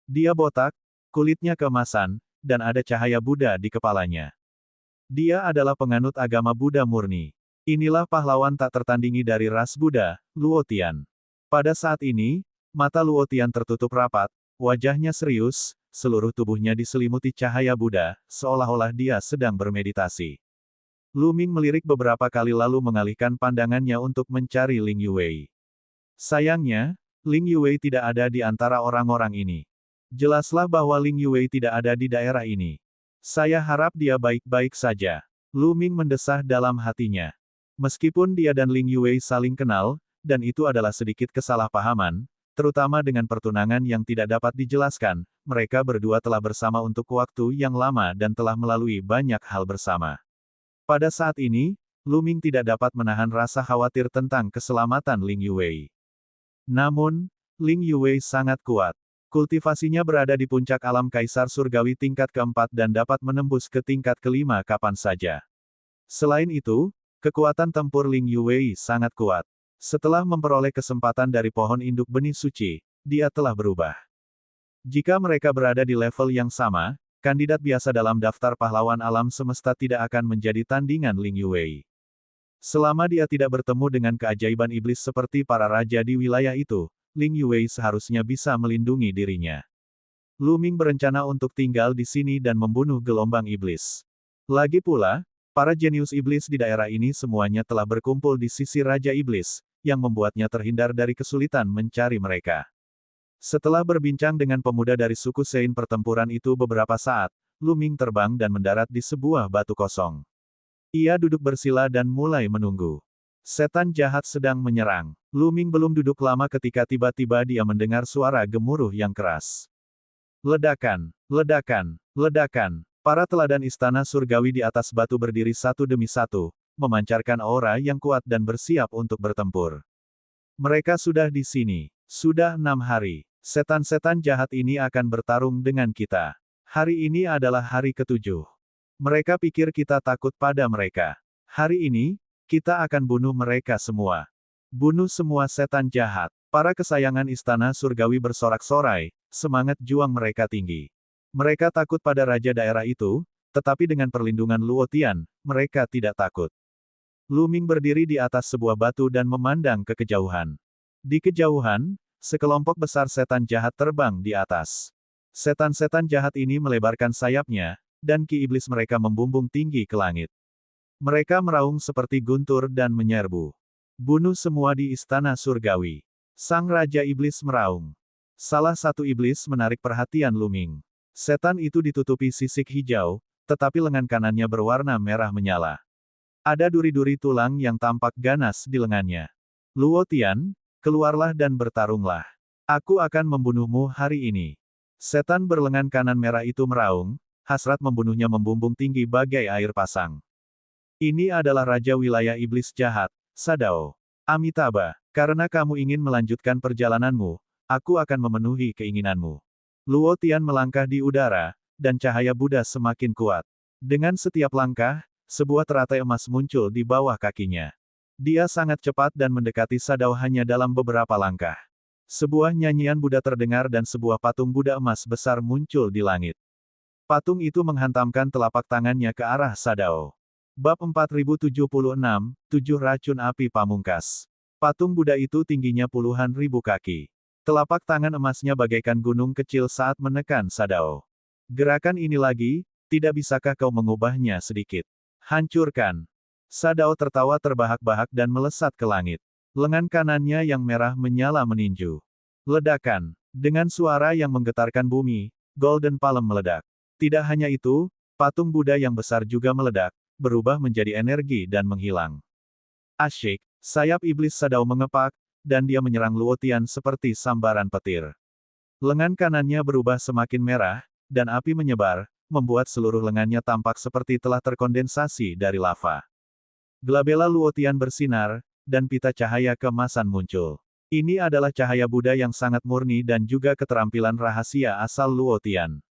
Dia botak, kulitnya keemasan, dan ada cahaya Buddha di kepalanya. Dia adalah penganut agama Buddha murni. Inilah pahlawan tak tertandingi dari ras Buddha, Luo Tian. Pada saat ini, mata Luo Tian tertutup rapat, wajahnya serius, seluruh tubuhnya diselimuti cahaya Buddha, seolah-olah dia sedang bermeditasi. Luming melirik beberapa kali lalu mengalihkan pandangannya untuk mencari Ling Yuwei. Sayangnya, Ling Yuwei tidak ada di antara orang-orang ini. Jelaslah bahwa Ling Yuwei tidak ada di daerah ini. Saya harap dia baik-baik saja. Luming mendesah dalam hatinya. Meskipun dia dan Ling Yuwei saling kenal, dan itu adalah sedikit kesalahpahaman, terutama dengan pertunangan yang tidak dapat dijelaskan, mereka berdua telah bersama untuk waktu yang lama dan telah melalui banyak hal bersama. Pada saat ini, Luming tidak dapat menahan rasa khawatir tentang keselamatan Ling Yuwei. Namun, Ling Yuwei sangat kuat. Kultivasinya berada di puncak alam kaisar surgawi tingkat keempat dan dapat menembus ke tingkat kelima kapan saja. Selain itu, kekuatan tempur Ling Yuwei sangat kuat. Setelah memperoleh kesempatan dari pohon induk benih suci, dia telah berubah. Jika mereka berada di level yang sama, kandidat biasa dalam daftar pahlawan alam semesta tidak akan menjadi tandingan Ling Yuwei. Selama dia tidak bertemu dengan keajaiban iblis seperti para raja di wilayah itu, Ling Yuwei seharusnya bisa melindungi dirinya. Luming berencana untuk tinggal di sini dan membunuh gelombang iblis. Lagi pula, para jenius iblis di daerah ini semuanya telah berkumpul di sisi Raja Iblis, yang membuatnya terhindar dari kesulitan mencari mereka. Setelah berbincang dengan pemuda dari suku Sein pertempuran itu beberapa saat, Luming terbang dan mendarat di sebuah batu kosong. Ia duduk bersila dan mulai menunggu. Setan jahat sedang menyerang. Luming belum duduk lama ketika tiba-tiba dia mendengar suara gemuruh yang keras. Ledakan, ledakan, ledakan. Para teladan istana surgawi di atas batu berdiri satu demi satu, memancarkan aura yang kuat dan bersiap untuk bertempur. Mereka sudah di sini. Sudah 6 hari. Setan-setan jahat ini akan bertarung dengan kita. Hari ini adalah hari ke-7. Mereka pikir kita takut pada mereka. Hari ini, kita akan bunuh mereka semua. Bunuh semua setan jahat. Para kesayangan istana surgawi bersorak-sorai, semangat juang mereka tinggi. Mereka takut pada raja daerah itu, tetapi dengan perlindungan Luo Tian, mereka tidak takut. Luming berdiri di atas sebuah batu dan memandang ke kejauhan. Di kejauhan, sekelompok besar setan jahat terbang di atas. Setan-setan jahat ini melebarkan sayapnya, dan ki iblis mereka membumbung tinggi ke langit. Mereka meraung seperti guntur dan menyerbu. Bunuh semua di istana surgawi. Sang Raja Iblis meraung. Salah satu iblis menarik perhatian Luming. Setan itu ditutupi sisik hijau, tetapi lengan kanannya berwarna merah menyala. Ada duri-duri tulang yang tampak ganas di lengannya. Luo Tian, keluarlah dan bertarunglah. Aku akan membunuhmu hari ini. Setan berlengan kanan merah itu meraung, hasrat membunuhnya membumbung tinggi bagai air pasang. Ini adalah Raja Wilayah Iblis Jahat, Sadao. Amitabha, karena kamu ingin melanjutkan perjalananmu, aku akan memenuhi keinginanmu. Luo Tian melangkah di udara, dan cahaya Buddha semakin kuat. Dengan setiap langkah, sebuah teratai emas muncul di bawah kakinya. Dia sangat cepat dan mendekati Sadao hanya dalam beberapa langkah. Sebuah nyanyian Buddha terdengar dan sebuah patung Buddha emas besar muncul di langit. Patung itu menghantamkan telapak tangannya ke arah Sadao. Bab 4076, 7 Racun Api Pamungkas. Patung Buddha itu tingginya puluhan ribu kaki. Telapak tangan emasnya bagaikan gunung kecil saat menekan Sadao. Gerakan ini lagi, tidak bisakah kau mengubahnya sedikit? Hancurkan. Sadao tertawa terbahak-bahak dan melesat ke langit. Lengan kanannya yang merah menyala meninju. Ledakan. Dengan suara yang menggetarkan bumi, Golden Palm meledak. Tidak hanya itu, patung Buddha yang besar juga meledak, berubah menjadi energi dan menghilang. Asyik, sayap iblis Sadao mengepak, dan dia menyerang Luo Tian seperti sambaran petir. Lengan kanannya berubah semakin merah, dan api menyebar, membuat seluruh lengannya tampak seperti telah terkondensasi dari lava. Glabella Luo Tian bersinar, dan pita cahaya keemasan muncul. Ini adalah cahaya Buddha yang sangat murni dan juga keterampilan rahasia asal Luo Tian.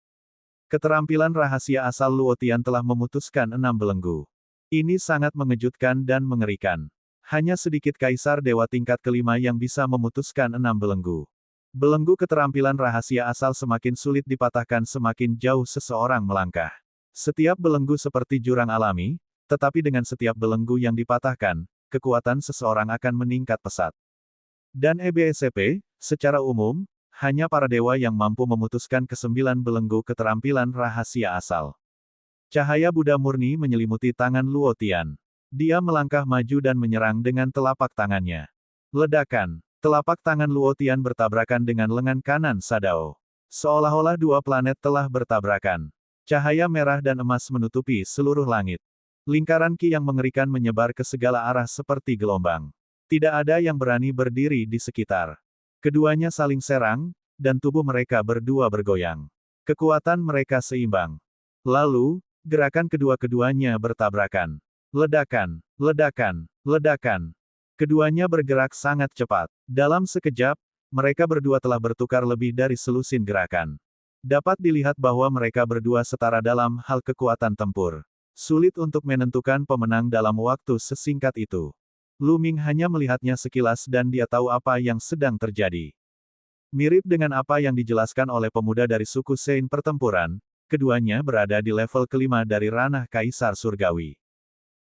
Keterampilan rahasia asal Luo Tian telah memutuskan 6 belenggu. Ini sangat mengejutkan dan mengerikan. Hanya sedikit kaisar dewa tingkat kelima yang bisa memutuskan 6 belenggu. Belenggu keterampilan rahasia asal semakin sulit dipatahkan semakin jauh seseorang melangkah. Setiap belenggu seperti jurang alami, tetapi dengan setiap belenggu yang dipatahkan, kekuatan seseorang akan meningkat pesat. Dan EBSCP, secara umum, hanya para dewa yang mampu memutuskan ke-9 belenggu keterampilan rahasia asal. Cahaya Buddha murni menyelimuti tangan Luo Tian. Dia melangkah maju dan menyerang dengan telapak tangannya. Ledakan. Telapak tangan Luo Tian bertabrakan dengan lengan kanan Sadao. Seolah-olah dua planet telah bertabrakan. Cahaya merah dan emas menutupi seluruh langit. Lingkaran ki yang mengerikan menyebar ke segala arah seperti gelombang. Tidak ada yang berani berdiri di sekitar. Keduanya saling serang, dan tubuh mereka berdua bergoyang. Kekuatan mereka seimbang. Lalu, gerakan kedua-keduanya bertabrakan. Ledakan, ledakan, ledakan. Keduanya bergerak sangat cepat. Dalam sekejap, mereka berdua telah bertukar lebih dari selusin gerakan. Dapat dilihat bahwa mereka berdua setara dalam hal kekuatan tempur. Sulit untuk menentukan pemenang dalam waktu sesingkat itu. Lu Ming hanya melihatnya sekilas dan dia tahu apa yang sedang terjadi. Mirip dengan apa yang dijelaskan oleh pemuda dari suku Sein pertempuran, keduanya berada di level kelima dari ranah Kaisar Surgawi.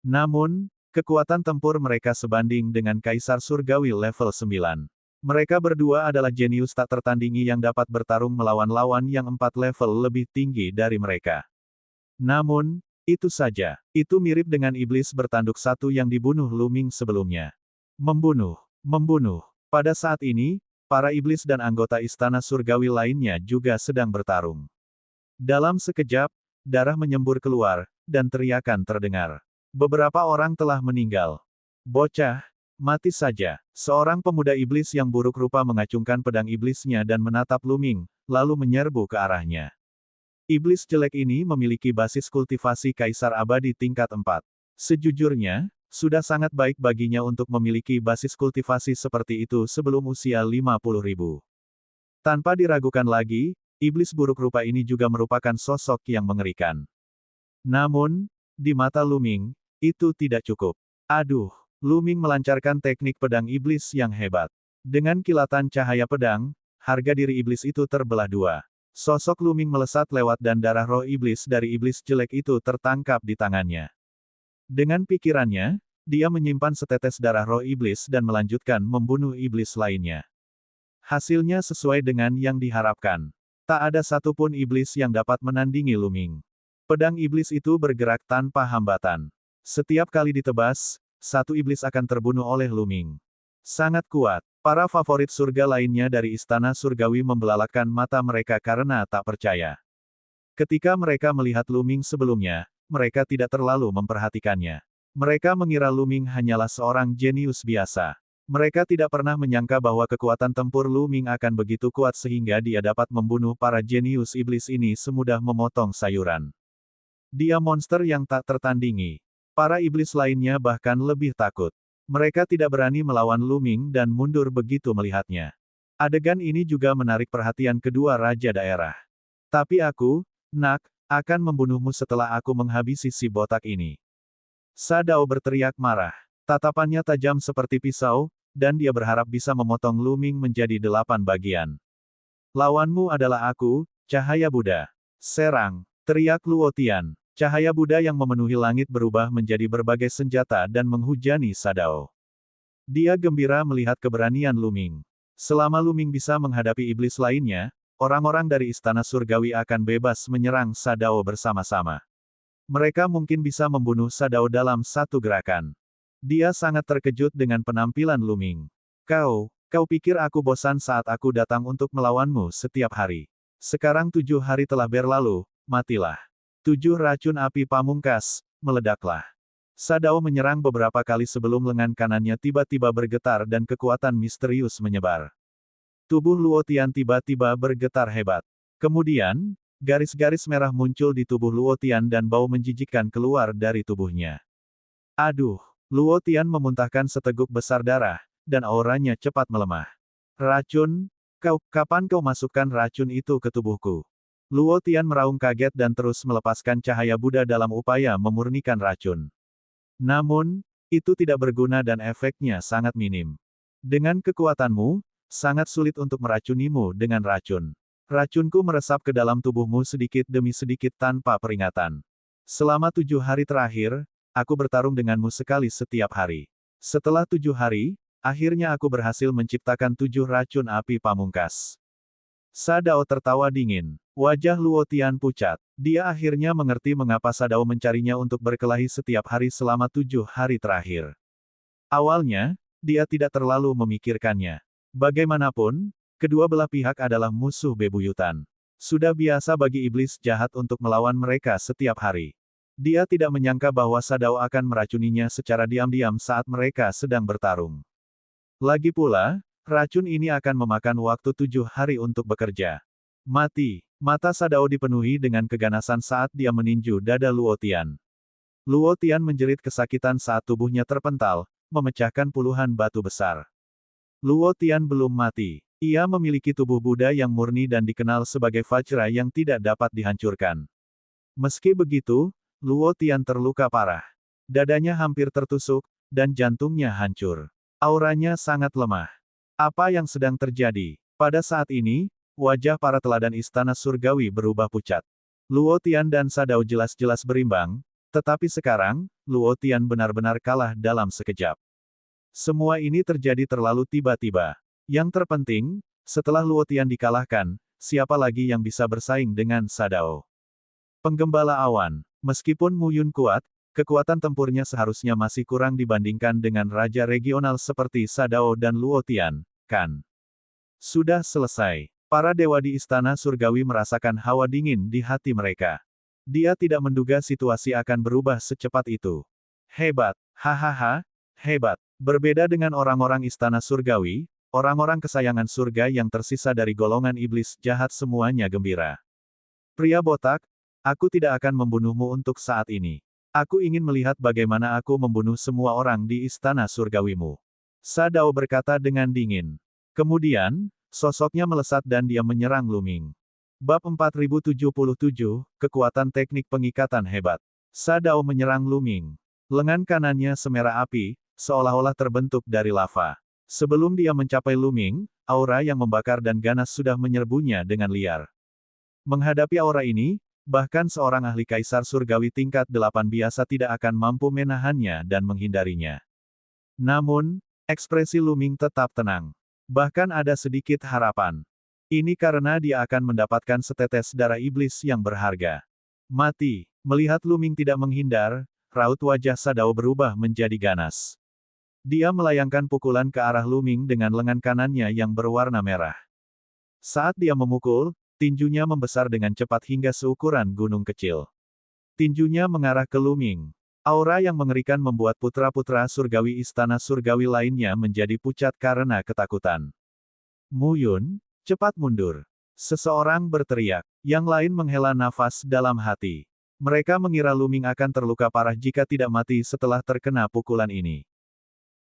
Namun, kekuatan tempur mereka sebanding dengan Kaisar Surgawi level 9. Mereka berdua adalah jenius tak tertandingi yang dapat bertarung melawan lawan yang 4 level lebih tinggi dari mereka. Namun, itu saja. Itu mirip dengan iblis bertanduk satu yang dibunuh Lu Ming sebelumnya. Membunuh. Membunuh. Pada saat ini, para iblis dan anggota Istana Surgawi lainnya juga sedang bertarung. Dalam sekejap, darah menyembur keluar, dan teriakan terdengar. Beberapa orang telah meninggal. Bocah, mati saja. Seorang pemuda iblis yang buruk rupa mengacungkan pedang iblisnya dan menatap Lu Ming, lalu menyerbu ke arahnya. Iblis jelek ini memiliki basis kultivasi Kaisar Abadi tingkat 4. Sejujurnya, sudah sangat baik baginya untuk memiliki basis kultivasi seperti itu sebelum usia 50.000. Tanpa diragukan lagi, iblis buruk rupa ini juga merupakan sosok yang mengerikan. Namun, di mata Lu Ming, itu tidak cukup. Aduh, Lu Ming melancarkan teknik pedang iblis yang hebat. Dengan kilatan cahaya pedang, harga diri iblis itu terbelah dua. Sosok Lu Ming melesat lewat dan darah roh iblis dari iblis jelek itu tertangkap di tangannya. Dengan pikirannya, dia menyimpan setetes darah roh iblis dan melanjutkan membunuh iblis lainnya. Hasilnya sesuai dengan yang diharapkan. Tak ada satupun iblis yang dapat menandingi Lu Ming. Pedang iblis itu bergerak tanpa hambatan. Setiap kali ditebas, satu iblis akan terbunuh oleh Lu Ming. Sangat kuat. Para favorit surga lainnya dari Istana Surgawi membelalakkan mata mereka karena tak percaya. Ketika mereka melihat Lu Ming sebelumnya, mereka tidak terlalu memperhatikannya. Mereka mengira Lu Ming hanyalah seorang jenius biasa. Mereka tidak pernah menyangka bahwa kekuatan tempur Lu Ming akan begitu kuat sehingga dia dapat membunuh para jenius iblis ini semudah memotong sayuran. Dia monster yang tak tertandingi. Para iblis lainnya bahkan lebih takut. Mereka tidak berani melawan Lu Ming dan mundur begitu melihatnya. Adegan ini juga menarik perhatian kedua raja daerah. Tapi aku, Nak, akan membunuhmu setelah aku menghabisi si botak ini. Sadao berteriak marah. Tatapannya tajam seperti pisau, dan dia berharap bisa memotong Lu Ming menjadi 8 bagian. Lawanmu adalah aku, Cahaya Buddha. Serang, teriak Luo Tian. Cahaya Buddha yang memenuhi langit berubah menjadi berbagai senjata dan menghujani Sadao. Dia gembira melihat keberanian Lu Ming. Selama Lu Ming bisa menghadapi iblis lainnya, orang-orang dari Istana Surgawi akan bebas menyerang Sadao bersama-sama. Mereka mungkin bisa membunuh Sadao dalam satu gerakan. Dia sangat terkejut dengan penampilan Lu Ming. Kau pikir aku bosan saat aku datang untuk melawanmu setiap hari. Sekarang 7 hari telah berlalu, matilah. 7 racun api pamungkas, meledaklah. Sadao menyerang beberapa kali sebelum lengan kanannya tiba-tiba bergetar dan kekuatan misterius menyebar. Tubuh Luo Tian tiba-tiba bergetar hebat. Kemudian, garis-garis merah muncul di tubuh Luo Tian dan bau menjijikkan keluar dari tubuhnya. Aduh! Luo Tian memuntahkan seteguk besar darah, dan auranya cepat melemah. Racun? Kapan kau masukkan racun itu ke tubuhku? Luo Tian meraung kaget dan terus melepaskan cahaya Buddha dalam upaya memurnikan racun. Namun, itu tidak berguna dan efeknya sangat minim. Dengan kekuatanmu, sangat sulit untuk meracunimu dengan racun. Racunku meresap ke dalam tubuhmu sedikit demi sedikit tanpa peringatan. Selama 7 hari terakhir, aku bertarung denganmu sekali setiap hari. Setelah 7 hari, akhirnya aku berhasil menciptakan 7 racun api pamungkas. Sadao tertawa dingin. Wajah Luo Tian pucat. Dia akhirnya mengerti mengapa Sadao mencarinya untuk berkelahi setiap hari selama 7 hari terakhir. Awalnya, dia tidak terlalu memikirkannya. Bagaimanapun, kedua belah pihak adalah musuh bebuyutan. Sudah biasa bagi iblis jahat untuk melawan mereka setiap hari. Dia tidak menyangka bahwa Sadao akan meracuninya secara diam-diam saat mereka sedang bertarung. Lagi pula, racun ini akan memakan waktu 7 hari untuk bekerja. Mati. Mata Sadao dipenuhi dengan keganasan saat dia meninju dada Luo Tian. Luo Tian menjerit kesakitan saat tubuhnya terpental, memecahkan puluhan batu besar. Luo Tian belum mati. Ia memiliki tubuh Buddha yang murni dan dikenal sebagai Vajra yang tidak dapat dihancurkan. Meski begitu, Luo Tian terluka parah. Dadanya hampir tertusuk, dan jantungnya hancur. Auranya sangat lemah. Apa yang sedang terjadi? Pada saat ini, wajah para teladan istana surgawi berubah pucat. Luo Tian dan Sadao jelas-jelas berimbang, tetapi sekarang, Luo Tian benar-benar kalah dalam sekejap. Semua ini terjadi terlalu tiba-tiba. Yang terpenting, setelah Luo Tian dikalahkan, siapa lagi yang bisa bersaing dengan Sadao? Penggembala awan. Meskipun Mu Yun kuat, kekuatan tempurnya seharusnya masih kurang dibandingkan dengan raja regional seperti Sadao dan Luo Tian, kan? Sudah selesai. Para dewa di istana surgawi merasakan hawa dingin di hati mereka. Dia tidak menduga situasi akan berubah secepat itu. Hebat. Hahaha, hebat. Berbeda dengan orang-orang istana surgawi, orang-orang kesayangan surga yang tersisa dari golongan iblis jahat semuanya gembira. Pria botak, aku tidak akan membunuhmu untuk saat ini. Aku ingin melihat bagaimana aku membunuh semua orang di istana surgawimu. Sadao berkata dengan dingin. Kemudian, sosoknya melesat dan dia menyerang Lu Ming. Bab 4077, Kekuatan Teknik Pengikatan Hebat. Sadao menyerang Lu Ming. Lengan kanannya semerah api, seolah-olah terbentuk dari lava. Sebelum dia mencapai Lu Ming, aura yang membakar dan ganas sudah menyerbunya dengan liar. Menghadapi aura ini, bahkan seorang ahli kaisar surgawi tingkat 8 biasa tidak akan mampu menahannya dan menghindarinya. Namun, ekspresi Lu Ming tetap tenang. Bahkan ada sedikit harapan. Ini karena dia akan mendapatkan setetes darah iblis yang berharga. Mati. Melihat Lu Ming tidak menghindar, raut wajah Sadao berubah menjadi ganas. Dia melayangkan pukulan ke arah Lu Ming dengan lengan kanannya yang berwarna merah. Saat dia memukul, tinjunya membesar dengan cepat hingga seukuran gunung kecil. Tinjunya mengarah ke Lu Ming. Aura yang mengerikan membuat putra-putra surgawi istana surgawi lainnya menjadi pucat karena ketakutan. Mu Yun, cepat mundur. Seseorang berteriak. Yang lain menghela nafas dalam hati. Mereka mengira Lu Ming akan terluka parah jika tidak mati setelah terkena pukulan ini.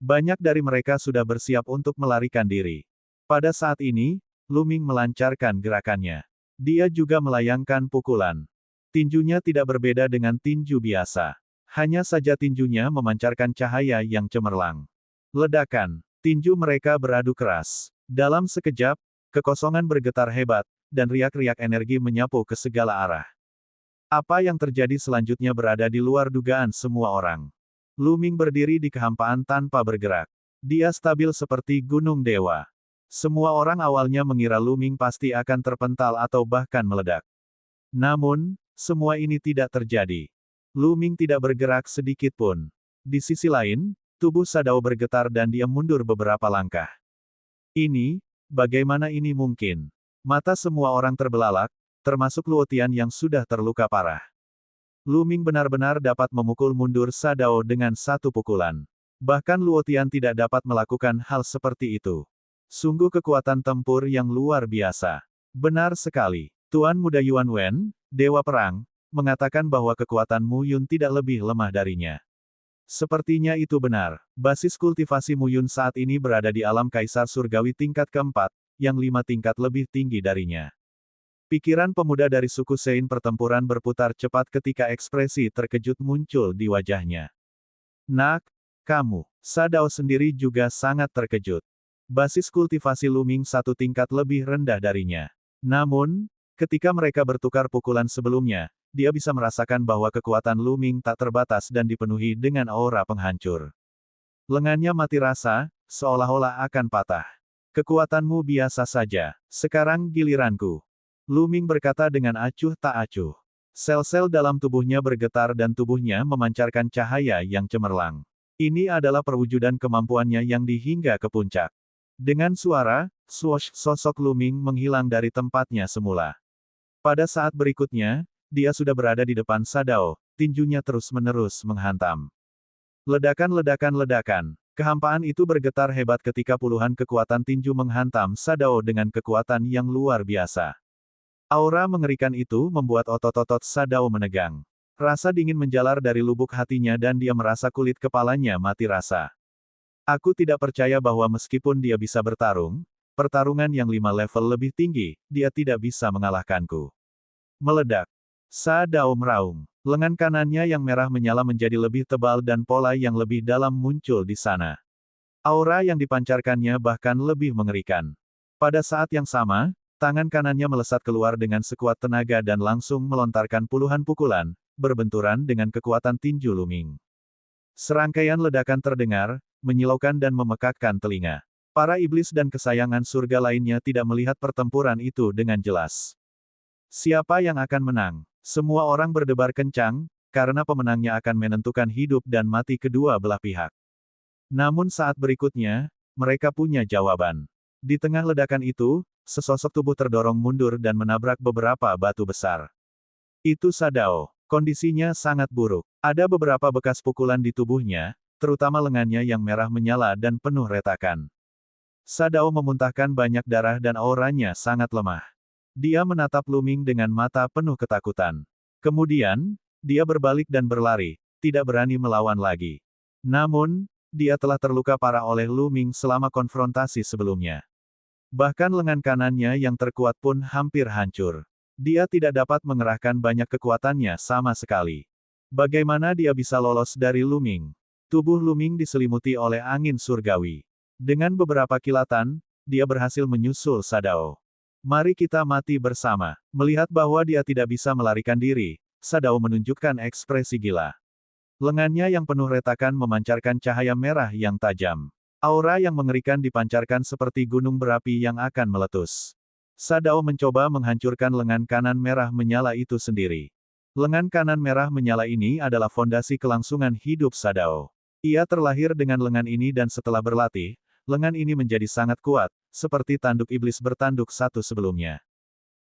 Banyak dari mereka sudah bersiap untuk melarikan diri. Pada saat ini, Lu Ming melancarkan gerakannya. Dia juga melayangkan pukulan. Tinjunya tidak berbeda dengan tinju biasa. Hanya saja tinjunya memancarkan cahaya yang cemerlang. Ledakan. Tinju mereka beradu keras. Dalam sekejap, kekosongan bergetar hebat, dan riak-riak energi menyapu ke segala arah. Apa yang terjadi selanjutnya berada di luar dugaan semua orang. Lu Ming berdiri di kehampaan tanpa bergerak. Dia stabil seperti gunung dewa. Semua orang awalnya mengira Lu Ming pasti akan terpental atau bahkan meledak. Namun, semua ini tidak terjadi. Lu Ming tidak bergerak sedikit pun. Di sisi lain, tubuh Sadao bergetar dan dia mundur beberapa langkah. Bagaimana ini mungkin? Mata semua orang terbelalak, termasuk Luo Tian yang sudah terluka parah. Luming benar-benar dapat memukul mundur Sadao dengan satu pukulan. Bahkan Luo Tian tidak dapat melakukan hal seperti itu. Sungguh kekuatan tempur yang luar biasa. Benar sekali. Tuan Muda Yuan Wen, Dewa Perang, mengatakan bahwa kekuatan Mu Yun tidak lebih lemah darinya. Sepertinya itu benar. Basis kultivasi Mu Yun saat ini berada di alam Kaisar Surgawi tingkat keempat, yang 5 tingkat lebih tinggi darinya. Pikiran pemuda dari suku Sein pertempuran berputar cepat ketika ekspresi terkejut muncul di wajahnya. Nak, kamu, Sadao sendiri juga sangat terkejut. Basis kultivasi Luming 1 tingkat lebih rendah darinya. Namun, ketika mereka bertukar pukulan sebelumnya, dia bisa merasakan bahwa kekuatan Luming tak terbatas dan dipenuhi dengan aura penghancur. Lengannya mati rasa, seolah-olah akan patah. Kekuatanmu biasa saja, sekarang giliranku. Luming berkata dengan acuh tak acuh. Sel-sel dalam tubuhnya bergetar dan tubuhnya memancarkan cahaya yang cemerlang. Ini adalah perwujudan kemampuannya yang dihingga ke puncak. Dengan suara, swoosh, sosok Luming menghilang dari tempatnya semula. Pada saat berikutnya, dia sudah berada di depan Sadao, tinjunya terus-menerus menghantam. Ledakan-ledakan-ledakan. Kehampaan itu bergetar hebat ketika puluhan kekuatan tinju menghantam Sadao dengan kekuatan yang luar biasa. Aura mengerikan itu membuat otot-otot Sadao menegang. Rasa dingin menjalar dari lubuk hatinya dan dia merasa kulit kepalanya mati rasa. Aku tidak percaya bahwa meskipun dia bisa bertarung, pertarungan yang 5 level lebih tinggi, dia tidak bisa mengalahkanku. Meledak. Sadao meraung. Lengan kanannya yang merah menyala menjadi lebih tebal dan pola yang lebih dalam muncul di sana. Aura yang dipancarkannya bahkan lebih mengerikan. Pada saat yang sama, tangan kanannya melesat keluar dengan sekuat tenaga dan langsung melontarkan puluhan pukulan, berbenturan dengan kekuatan tinju Luming. Serangkaian ledakan terdengar, menyilaukan dan memekakkan telinga. Para iblis dan kesayangan surga lainnya tidak melihat pertempuran itu dengan jelas. Siapa yang akan menang? Semua orang berdebar kencang, karena pemenangnya akan menentukan hidup dan mati kedua belah pihak. Namun saat berikutnya, mereka punya jawaban. Di tengah ledakan itu, sesosok tubuh terdorong mundur dan menabrak beberapa batu besar. Itu Sadao. Kondisinya sangat buruk. Ada beberapa bekas pukulan di tubuhnya, terutama lengannya yang merah menyala dan penuh retakan. Sadao memuntahkan banyak darah dan auranya sangat lemah. Dia menatap Luming dengan mata penuh ketakutan. Kemudian, dia berbalik dan berlari, tidak berani melawan lagi. Namun, dia telah terluka parah oleh Luming selama konfrontasi sebelumnya. Bahkan lengan kanannya yang terkuat pun hampir hancur. Dia tidak dapat mengerahkan banyak kekuatannya sama sekali. Bagaimana dia bisa lolos dari Luming? Tubuh Luming diselimuti oleh angin surgawi. Dengan beberapa kilatan, dia berhasil menyusul Sadao. Mari kita mati bersama. Melihat bahwa dia tidak bisa melarikan diri, Sadao menunjukkan ekspresi gila. Lengannya yang penuh retakan memancarkan cahaya merah yang tajam. Aura yang mengerikan dipancarkan seperti gunung berapi yang akan meletus. Sadao mencoba menghancurkan lengan kanan merah menyala itu sendiri. Lengan kanan merah menyala ini adalah fondasi kelangsungan hidup Sadao. Ia terlahir dengan lengan ini dan setelah berlatih, lengan ini menjadi sangat kuat, seperti tanduk iblis bertanduk satu sebelumnya.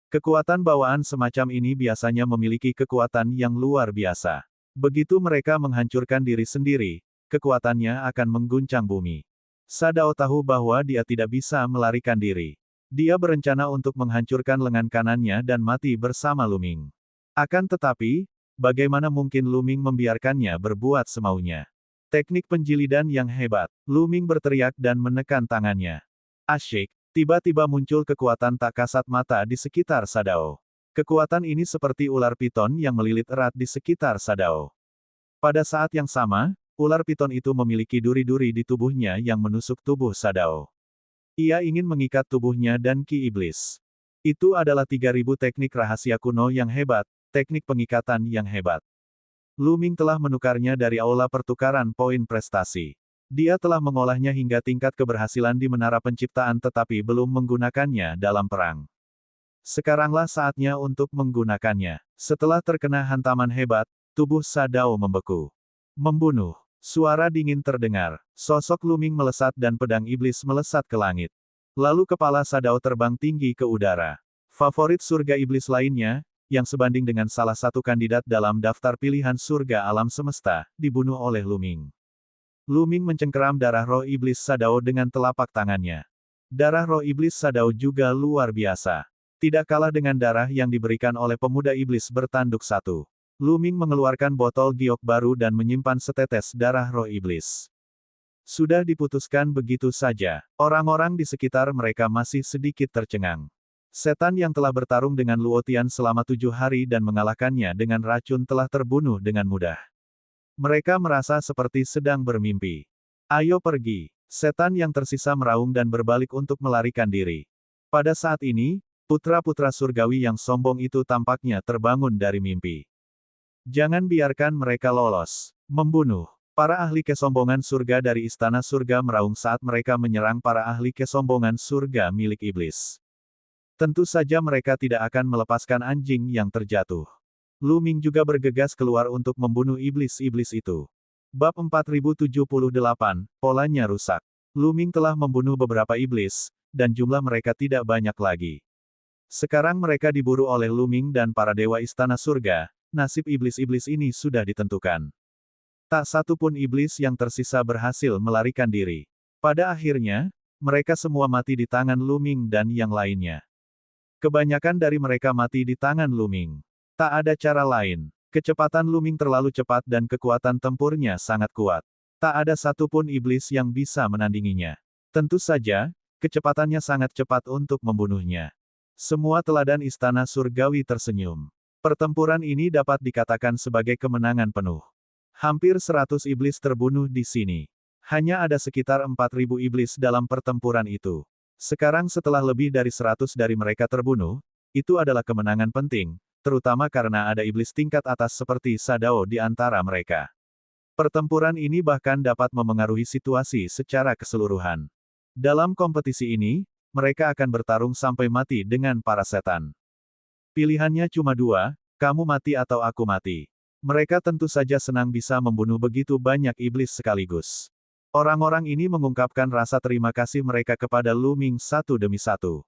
Kekuatan bawaan semacam ini biasanya memiliki kekuatan yang luar biasa. Begitu mereka menghancurkan diri sendiri, kekuatannya akan mengguncang bumi. Sadao tahu bahwa dia tidak bisa melarikan diri. Dia berencana untuk menghancurkan lengan kanannya dan mati bersama Luming. Akan tetapi, bagaimana mungkin Luming membiarkannya berbuat semaunya? Teknik penjilidan yang hebat. Luming berteriak dan menekan tangannya. Asyik, tiba-tiba muncul kekuatan tak kasat mata di sekitar Sadao. Kekuatan ini seperti ular piton yang melilit erat di sekitar Sadao. Pada saat yang sama, ular piton itu memiliki duri-duri di tubuhnya yang menusuk tubuh Sadao. Ia ingin mengikat tubuhnya dan ki iblis. Itu adalah 3000 teknik rahasia kuno yang hebat, teknik pengikatan yang hebat. Luming telah menukarnya dari aula pertukaran poin prestasi. Dia telah mengolahnya hingga tingkat keberhasilan di menara penciptaan tetapi belum menggunakannya dalam perang. Sekaranglah saatnya untuk menggunakannya. Setelah terkena hantaman hebat, tubuh Sadao membeku. Membunuh. Suara dingin terdengar. Sosok Luming melesat dan pedang iblis melesat ke langit. Lalu kepala Sadao terbang tinggi ke udara. Favorit surga iblis lainnya, yang sebanding dengan salah satu kandidat dalam daftar pilihan surga alam semesta, dibunuh oleh Lu Ming. Lu Ming mencengkeram darah roh iblis Sadao dengan telapak tangannya. Darah roh iblis Sadao juga luar biasa. Tidak kalah dengan darah yang diberikan oleh pemuda iblis bertanduk satu. Lu Ming mengeluarkan botol giok baru dan menyimpan setetes darah roh iblis. Sudah diputuskan begitu saja. Orang-orang di sekitar mereka masih sedikit tercengang. Setan yang telah bertarung dengan Luo Tian selama 7 hari dan mengalahkannya dengan racun telah terbunuh dengan mudah. Mereka merasa seperti sedang bermimpi. Ayo pergi. Setan yang tersisa meraung dan berbalik untuk melarikan diri. Pada saat ini, putra-putra surgawi yang sombong itu tampaknya terbangun dari mimpi. Jangan biarkan mereka lolos. Membunuh. Para ahli kesombongan surga dari istana surga meraung saat mereka menyerang para ahli kesombongan surga milik iblis. Tentu saja mereka tidak akan melepaskan anjing yang terjatuh. Lu Ming juga bergegas keluar untuk membunuh iblis-iblis itu. Bab 4078, polanya rusak. Lu Ming telah membunuh beberapa iblis, dan jumlah mereka tidak banyak lagi. Sekarang mereka diburu oleh Lu Ming dan para dewa istana surga. Nasib iblis-iblis ini sudah ditentukan. Tak satu pun iblis yang tersisa berhasil melarikan diri. Pada akhirnya, mereka semua mati di tangan Lu Ming dan yang lainnya. Kebanyakan dari mereka mati di tangan Lu Ming. Tak ada cara lain. Kecepatan Lu Ming terlalu cepat dan kekuatan tempurnya sangat kuat. Tak ada satupun iblis yang bisa menandinginya. Tentu saja, kecepatannya sangat cepat untuk membunuhnya. Semua teladan istana surgawi tersenyum. Pertempuran ini dapat dikatakan sebagai kemenangan penuh. Hampir 100 iblis terbunuh di sini. Hanya ada sekitar 4.000 iblis dalam pertempuran itu. Sekarang setelah lebih dari 100 dari mereka terbunuh, itu adalah kemenangan penting, terutama karena ada iblis tingkat atas seperti Sadao di antara mereka. Pertempuran ini bahkan dapat memengaruhi situasi secara keseluruhan. Dalam kompetisi ini, mereka akan bertarung sampai mati dengan para setan. Pilihannya cuma dua, kamu mati atau aku mati. Mereka tentu saja senang bisa membunuh begitu banyak iblis sekaligus. Orang-orang ini mengungkapkan rasa terima kasih mereka kepada Lu Ming satu demi satu.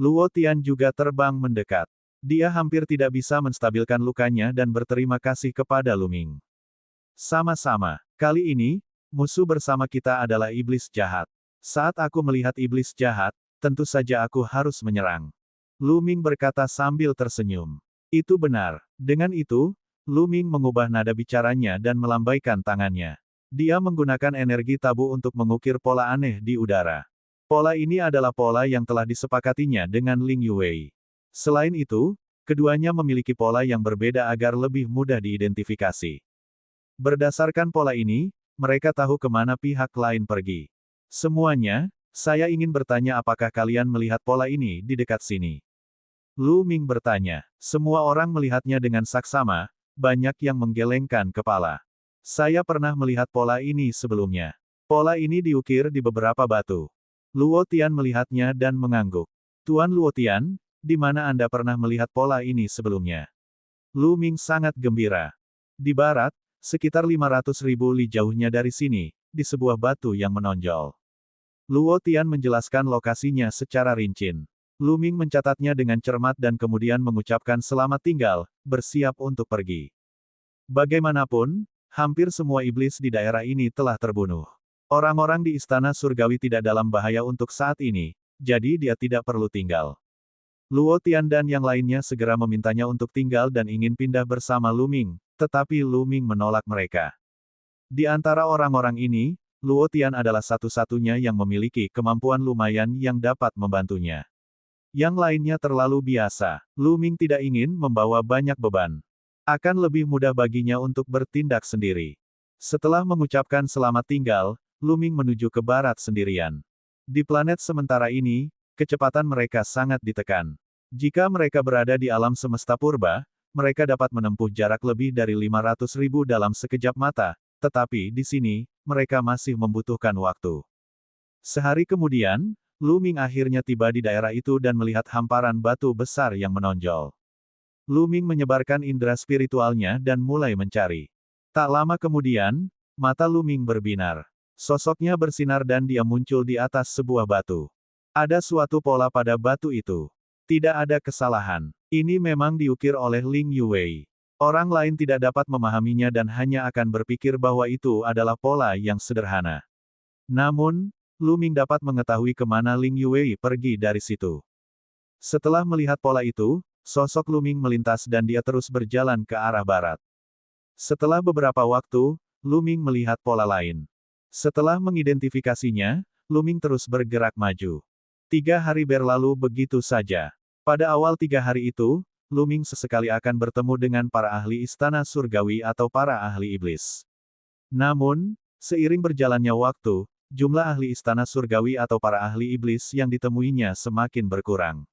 Luo Tian juga terbang mendekat. Dia hampir tidak bisa menstabilkan lukanya dan berterima kasih kepada Lu Ming. Sama-sama. Kali ini, musuh bersama kita adalah iblis jahat. Saat aku melihat iblis jahat, tentu saja aku harus menyerang. Lu Ming berkata sambil tersenyum. Itu benar. Dengan itu, Lu Ming mengubah nada bicaranya dan melambaikan tangannya. Dia menggunakan energi tabu untuk mengukir pola aneh di udara. Pola ini adalah pola yang telah disepakatinya dengan Ling Yuwei. Selain itu, keduanya memiliki pola yang berbeda agar lebih mudah diidentifikasi. Berdasarkan pola ini, mereka tahu kemana pihak lain pergi. Semuanya, saya ingin bertanya apakah kalian melihat pola ini di dekat sini? Lu Ming bertanya. Semua orang melihatnya dengan saksama, banyak yang menggelengkan kepala. Saya pernah melihat pola ini sebelumnya. Pola ini diukir di beberapa batu. Luo Tian melihatnya dan mengangguk. Tuan Luo Tian, di mana Anda pernah melihat pola ini sebelumnya? Lu Ming sangat gembira. Di barat, sekitar 500.000 li jauhnya dari sini, di sebuah batu yang menonjol. Luo Tian menjelaskan lokasinya secara rinci. Lu Ming mencatatnya dengan cermat dan kemudian mengucapkan selamat tinggal, bersiap untuk pergi. Bagaimanapun, hampir semua iblis di daerah ini telah terbunuh. Orang-orang di istana surgawi tidak dalam bahaya untuk saat ini, jadi dia tidak perlu tinggal. Luo Tian dan yang lainnya segera memintanya untuk tinggal dan ingin pindah bersama Lu Ming, tetapi Lu Ming menolak mereka. Di antara orang-orang ini, Luo Tian adalah satu-satunya yang memiliki kemampuan lumayan yang dapat membantunya. Yang lainnya terlalu biasa. Lu Ming tidak ingin membawa banyak beban. Akan lebih mudah baginya untuk bertindak sendiri. Setelah mengucapkan selamat tinggal, Lu Ming menuju ke barat sendirian. Di planet sementara ini, kecepatan mereka sangat ditekan. Jika mereka berada di alam semesta purba, mereka dapat menempuh jarak lebih dari 500.000 dalam sekejap mata, tetapi di sini, mereka masih membutuhkan waktu. Sehari kemudian, Lu Ming akhirnya tiba di daerah itu dan melihat hamparan batu besar yang menonjol. Lu Ming menyebarkan indera spiritualnya dan mulai mencari. Tak lama kemudian, mata Lu Ming berbinar. Sosoknya bersinar dan dia muncul di atas sebuah batu. Ada suatu pola pada batu itu. Tidak ada kesalahan. Ini memang diukir oleh Ling Yuwei. Orang lain tidak dapat memahaminya dan hanya akan berpikir bahwa itu adalah pola yang sederhana. Namun, Lu Ming dapat mengetahui kemana Ling Yuwei pergi dari situ. Setelah melihat pola itu, sosok Lu Ming melintas dan dia terus berjalan ke arah barat. Setelah beberapa waktu, Lu Ming melihat pola lain. Setelah mengidentifikasinya, Lu Ming terus bergerak maju. 3 hari berlalu begitu saja. Pada awal 3 hari itu, Lu Ming sesekali akan bertemu dengan para ahli istana surgawi atau para ahli iblis. Namun, seiring berjalannya waktu, jumlah ahli istana surgawi atau para ahli iblis yang ditemuinya semakin berkurang.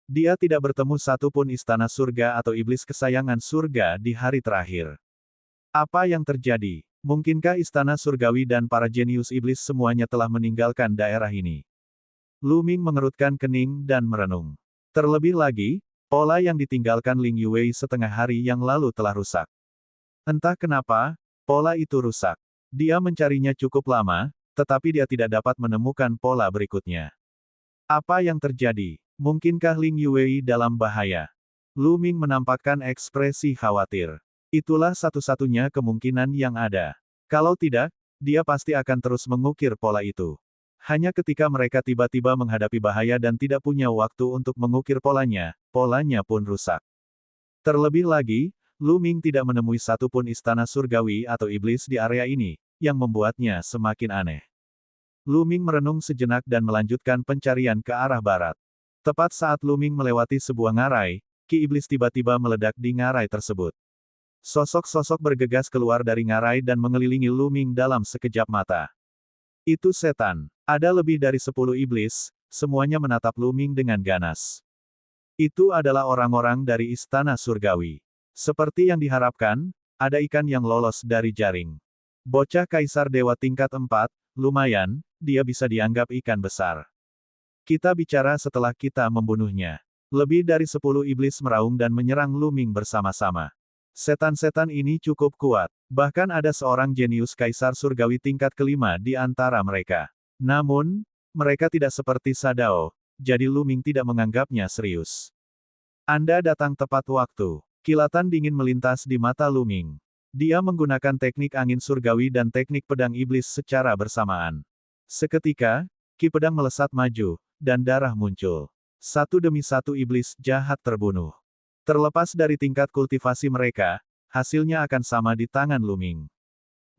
Dia tidak bertemu satupun istana surga atau iblis kesayangan surga di hari terakhir. Apa yang terjadi? Mungkinkah istana surgawi dan para jenius iblis semuanya telah meninggalkan daerah ini? Lu Ming mengerutkan kening dan merenung. Terlebih lagi, pola yang ditinggalkan Ling Yuwei setengah hari yang lalu telah rusak. Entah kenapa, pola itu rusak. Dia mencarinya cukup lama, tetapi dia tidak dapat menemukan pola berikutnya. Apa yang terjadi? Mungkinkah Ling Yuwei dalam bahaya? Lu Ming menampakkan ekspresi khawatir. Itulah satu-satunya kemungkinan yang ada. Kalau tidak, dia pasti akan terus mengukir pola itu. Hanya ketika mereka tiba-tiba menghadapi bahaya dan tidak punya waktu untuk mengukir polanya pun rusak. Terlebih lagi, Lu Ming tidak menemui satupun istana surgawi atau iblis di area ini, yang membuatnya semakin aneh. Lu Ming merenung sejenak dan melanjutkan pencarian ke arah barat. Tepat saat Lu Ming melewati sebuah ngarai, ki iblis tiba-tiba meledak di ngarai tersebut. Sosok-sosok bergegas keluar dari ngarai dan mengelilingi Lu Ming dalam sekejap mata. Itu setan. Ada lebih dari 10 iblis, semuanya menatap Lu Ming dengan ganas. Itu adalah orang-orang dari istana surgawi. Seperti yang diharapkan, ada ikan yang lolos dari jaring. Bocah kaisar dewa tingkat 4, lumayan, dia bisa dianggap ikan besar. Kita bicara setelah kita membunuhnya. Lebih dari 10 iblis meraung dan menyerang Lu Ming bersama-sama. Setan-setan ini cukup kuat. Bahkan ada seorang jenius kaisar surgawi tingkat kelima di antara mereka. Namun, mereka tidak seperti Sadao, jadi Lu Ming tidak menganggapnya serius. Anda datang tepat waktu. Kilatan dingin melintas di mata Lu Ming. Dia menggunakan teknik angin surgawi dan teknik pedang iblis secara bersamaan. Seketika, ki pedang melesat maju, dan darah muncul. Satu demi satu iblis jahat terbunuh. Terlepas dari tingkat kultivasi mereka, hasilnya akan sama di tangan Lu Ming.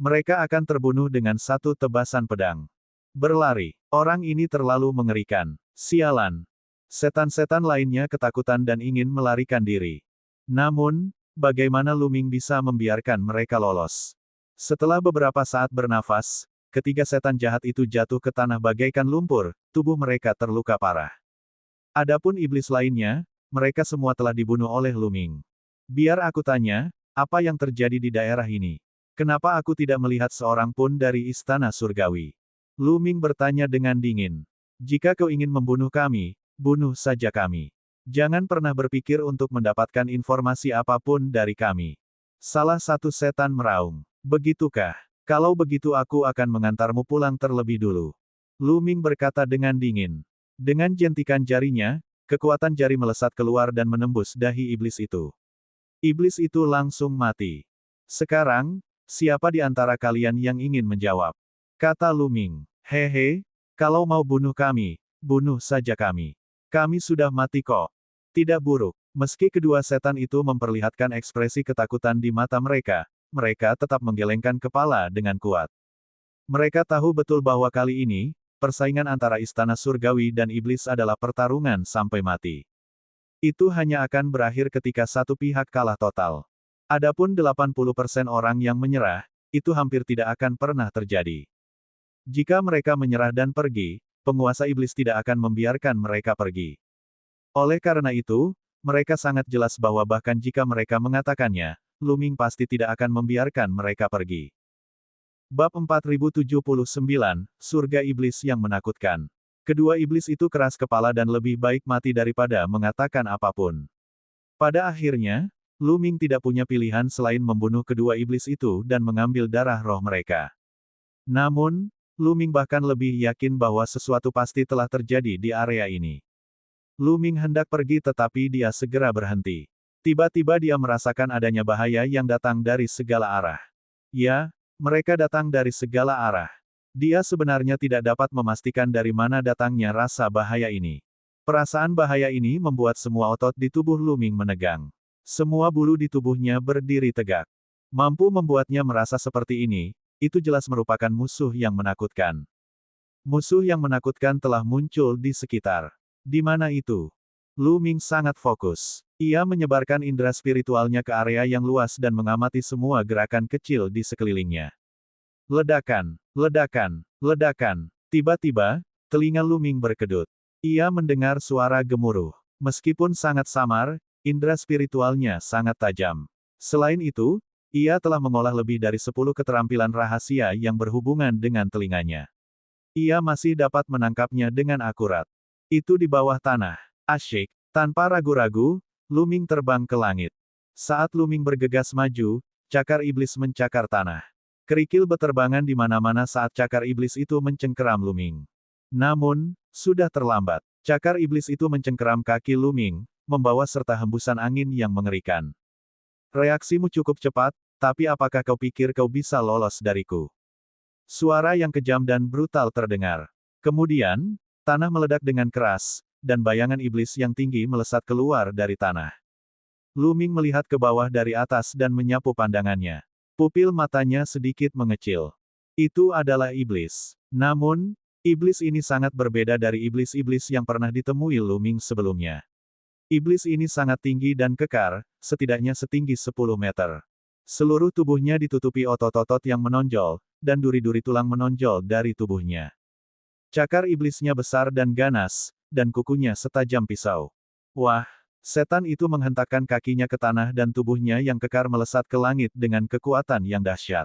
Mereka akan terbunuh dengan satu tebasan pedang. Berlari. Orang ini terlalu mengerikan. Sialan. Setan-setan lainnya ketakutan dan ingin melarikan diri. Namun, bagaimana Lu Ming bisa membiarkan mereka lolos? Setelah beberapa saat bernafas, ketiga setan jahat itu jatuh ke tanah bagaikan lumpur, tubuh mereka terluka parah. Adapun iblis lainnya, mereka semua telah dibunuh oleh Lu Ming. Biar aku tanya, apa yang terjadi di daerah ini? Kenapa aku tidak melihat seorang pun dari istana surgawi? Lu Ming bertanya dengan dingin. Jika kau ingin membunuh kami, bunuh saja kami. Jangan pernah berpikir untuk mendapatkan informasi apapun dari kami. Salah satu setan meraung. Begitukah? Kalau begitu aku akan mengantarmu pulang terlebih dulu. Lu Ming berkata dengan dingin. Dengan jentikan jarinya, kekuatan jari melesat keluar dan menembus dahi iblis itu. Iblis itu langsung mati. Sekarang, siapa di antara kalian yang ingin menjawab? Kata Lu Ming. Hehe, kalau mau bunuh kami, bunuh saja kami. Kami sudah mati kok. Tidak buruk. Meski kedua setan itu memperlihatkan ekspresi ketakutan di mata mereka, mereka tetap menggelengkan kepala dengan kuat. Mereka tahu betul bahwa kali ini, persaingan antara istana surgawi dan iblis adalah pertarungan sampai mati. Itu hanya akan berakhir ketika satu pihak kalah total. Adapun 80% orang yang menyerah, itu hampir tidak akan pernah terjadi. Jika mereka menyerah dan pergi, penguasa iblis tidak akan membiarkan mereka pergi. Oleh karena itu, mereka sangat jelas bahwa bahkan jika mereka mengatakannya, Lu Ming pasti tidak akan membiarkan mereka pergi. Bab 4079, Surga Iblis yang Menakutkan. Kedua iblis itu keras kepala dan lebih baik mati daripada mengatakan apapun. Pada akhirnya, Lu Ming tidak punya pilihan selain membunuh kedua iblis itu dan mengambil darah roh mereka. Namun, Lu Ming bahkan lebih yakin bahwa sesuatu pasti telah terjadi di area ini. Luming hendak pergi tetapi dia segera berhenti. Tiba-tiba dia merasakan adanya bahaya yang datang dari segala arah. Ya, mereka datang dari segala arah. Dia sebenarnya tidak dapat memastikan dari mana datangnya rasa bahaya ini. Perasaan bahaya ini membuat semua otot di tubuh Luming menegang. Semua bulu di tubuhnya berdiri tegak. Mampu membuatnya merasa seperti ini, itu jelas merupakan musuh yang menakutkan. Musuh yang menakutkan telah muncul di sekitar. Di mana itu? Luming sangat fokus. Ia menyebarkan indera spiritualnya ke area yang luas dan mengamati semua gerakan kecil di sekelilingnya. Ledakan, ledakan, ledakan. Tiba-tiba, telinga Luming berkedut. Ia mendengar suara gemuruh. Meskipun sangat samar, indera spiritualnya sangat tajam. Selain itu, ia telah mengolah lebih dari 10 keterampilan rahasia yang berhubungan dengan telinganya. Ia masih dapat menangkapnya dengan akurat. Itu di bawah tanah. Asyik. Tanpa ragu-ragu, Luming terbang ke langit. Saat Luming bergegas maju, cakar iblis mencakar tanah. Kerikil beterbangan di mana-mana saat cakar iblis itu mencengkeram Luming. Namun, sudah terlambat. Cakar iblis itu mencengkeram kaki Luming, membawa serta hembusan angin yang mengerikan. Reaksimu cukup cepat, tapi apakah kau pikir kau bisa lolos dariku? Suara yang kejam dan brutal terdengar. Kemudian, tanah meledak dengan keras, dan bayangan iblis yang tinggi melesat keluar dari tanah. Luming melihat ke bawah dari atas dan menyapu pandangannya. Pupil matanya sedikit mengecil. Itu adalah iblis. Namun, iblis ini sangat berbeda dari iblis-iblis yang pernah ditemui Luming sebelumnya. Iblis ini sangat tinggi dan kekar, setidaknya setinggi 10 meter. Seluruh tubuhnya ditutupi otot-otot yang menonjol, dan duri-duri tulang menonjol dari tubuhnya. Cakar iblisnya besar dan ganas, dan kukunya setajam pisau. Wah! Setan itu menghentakkan kakinya ke tanah dan tubuhnya yang kekar melesat ke langit dengan kekuatan yang dahsyat.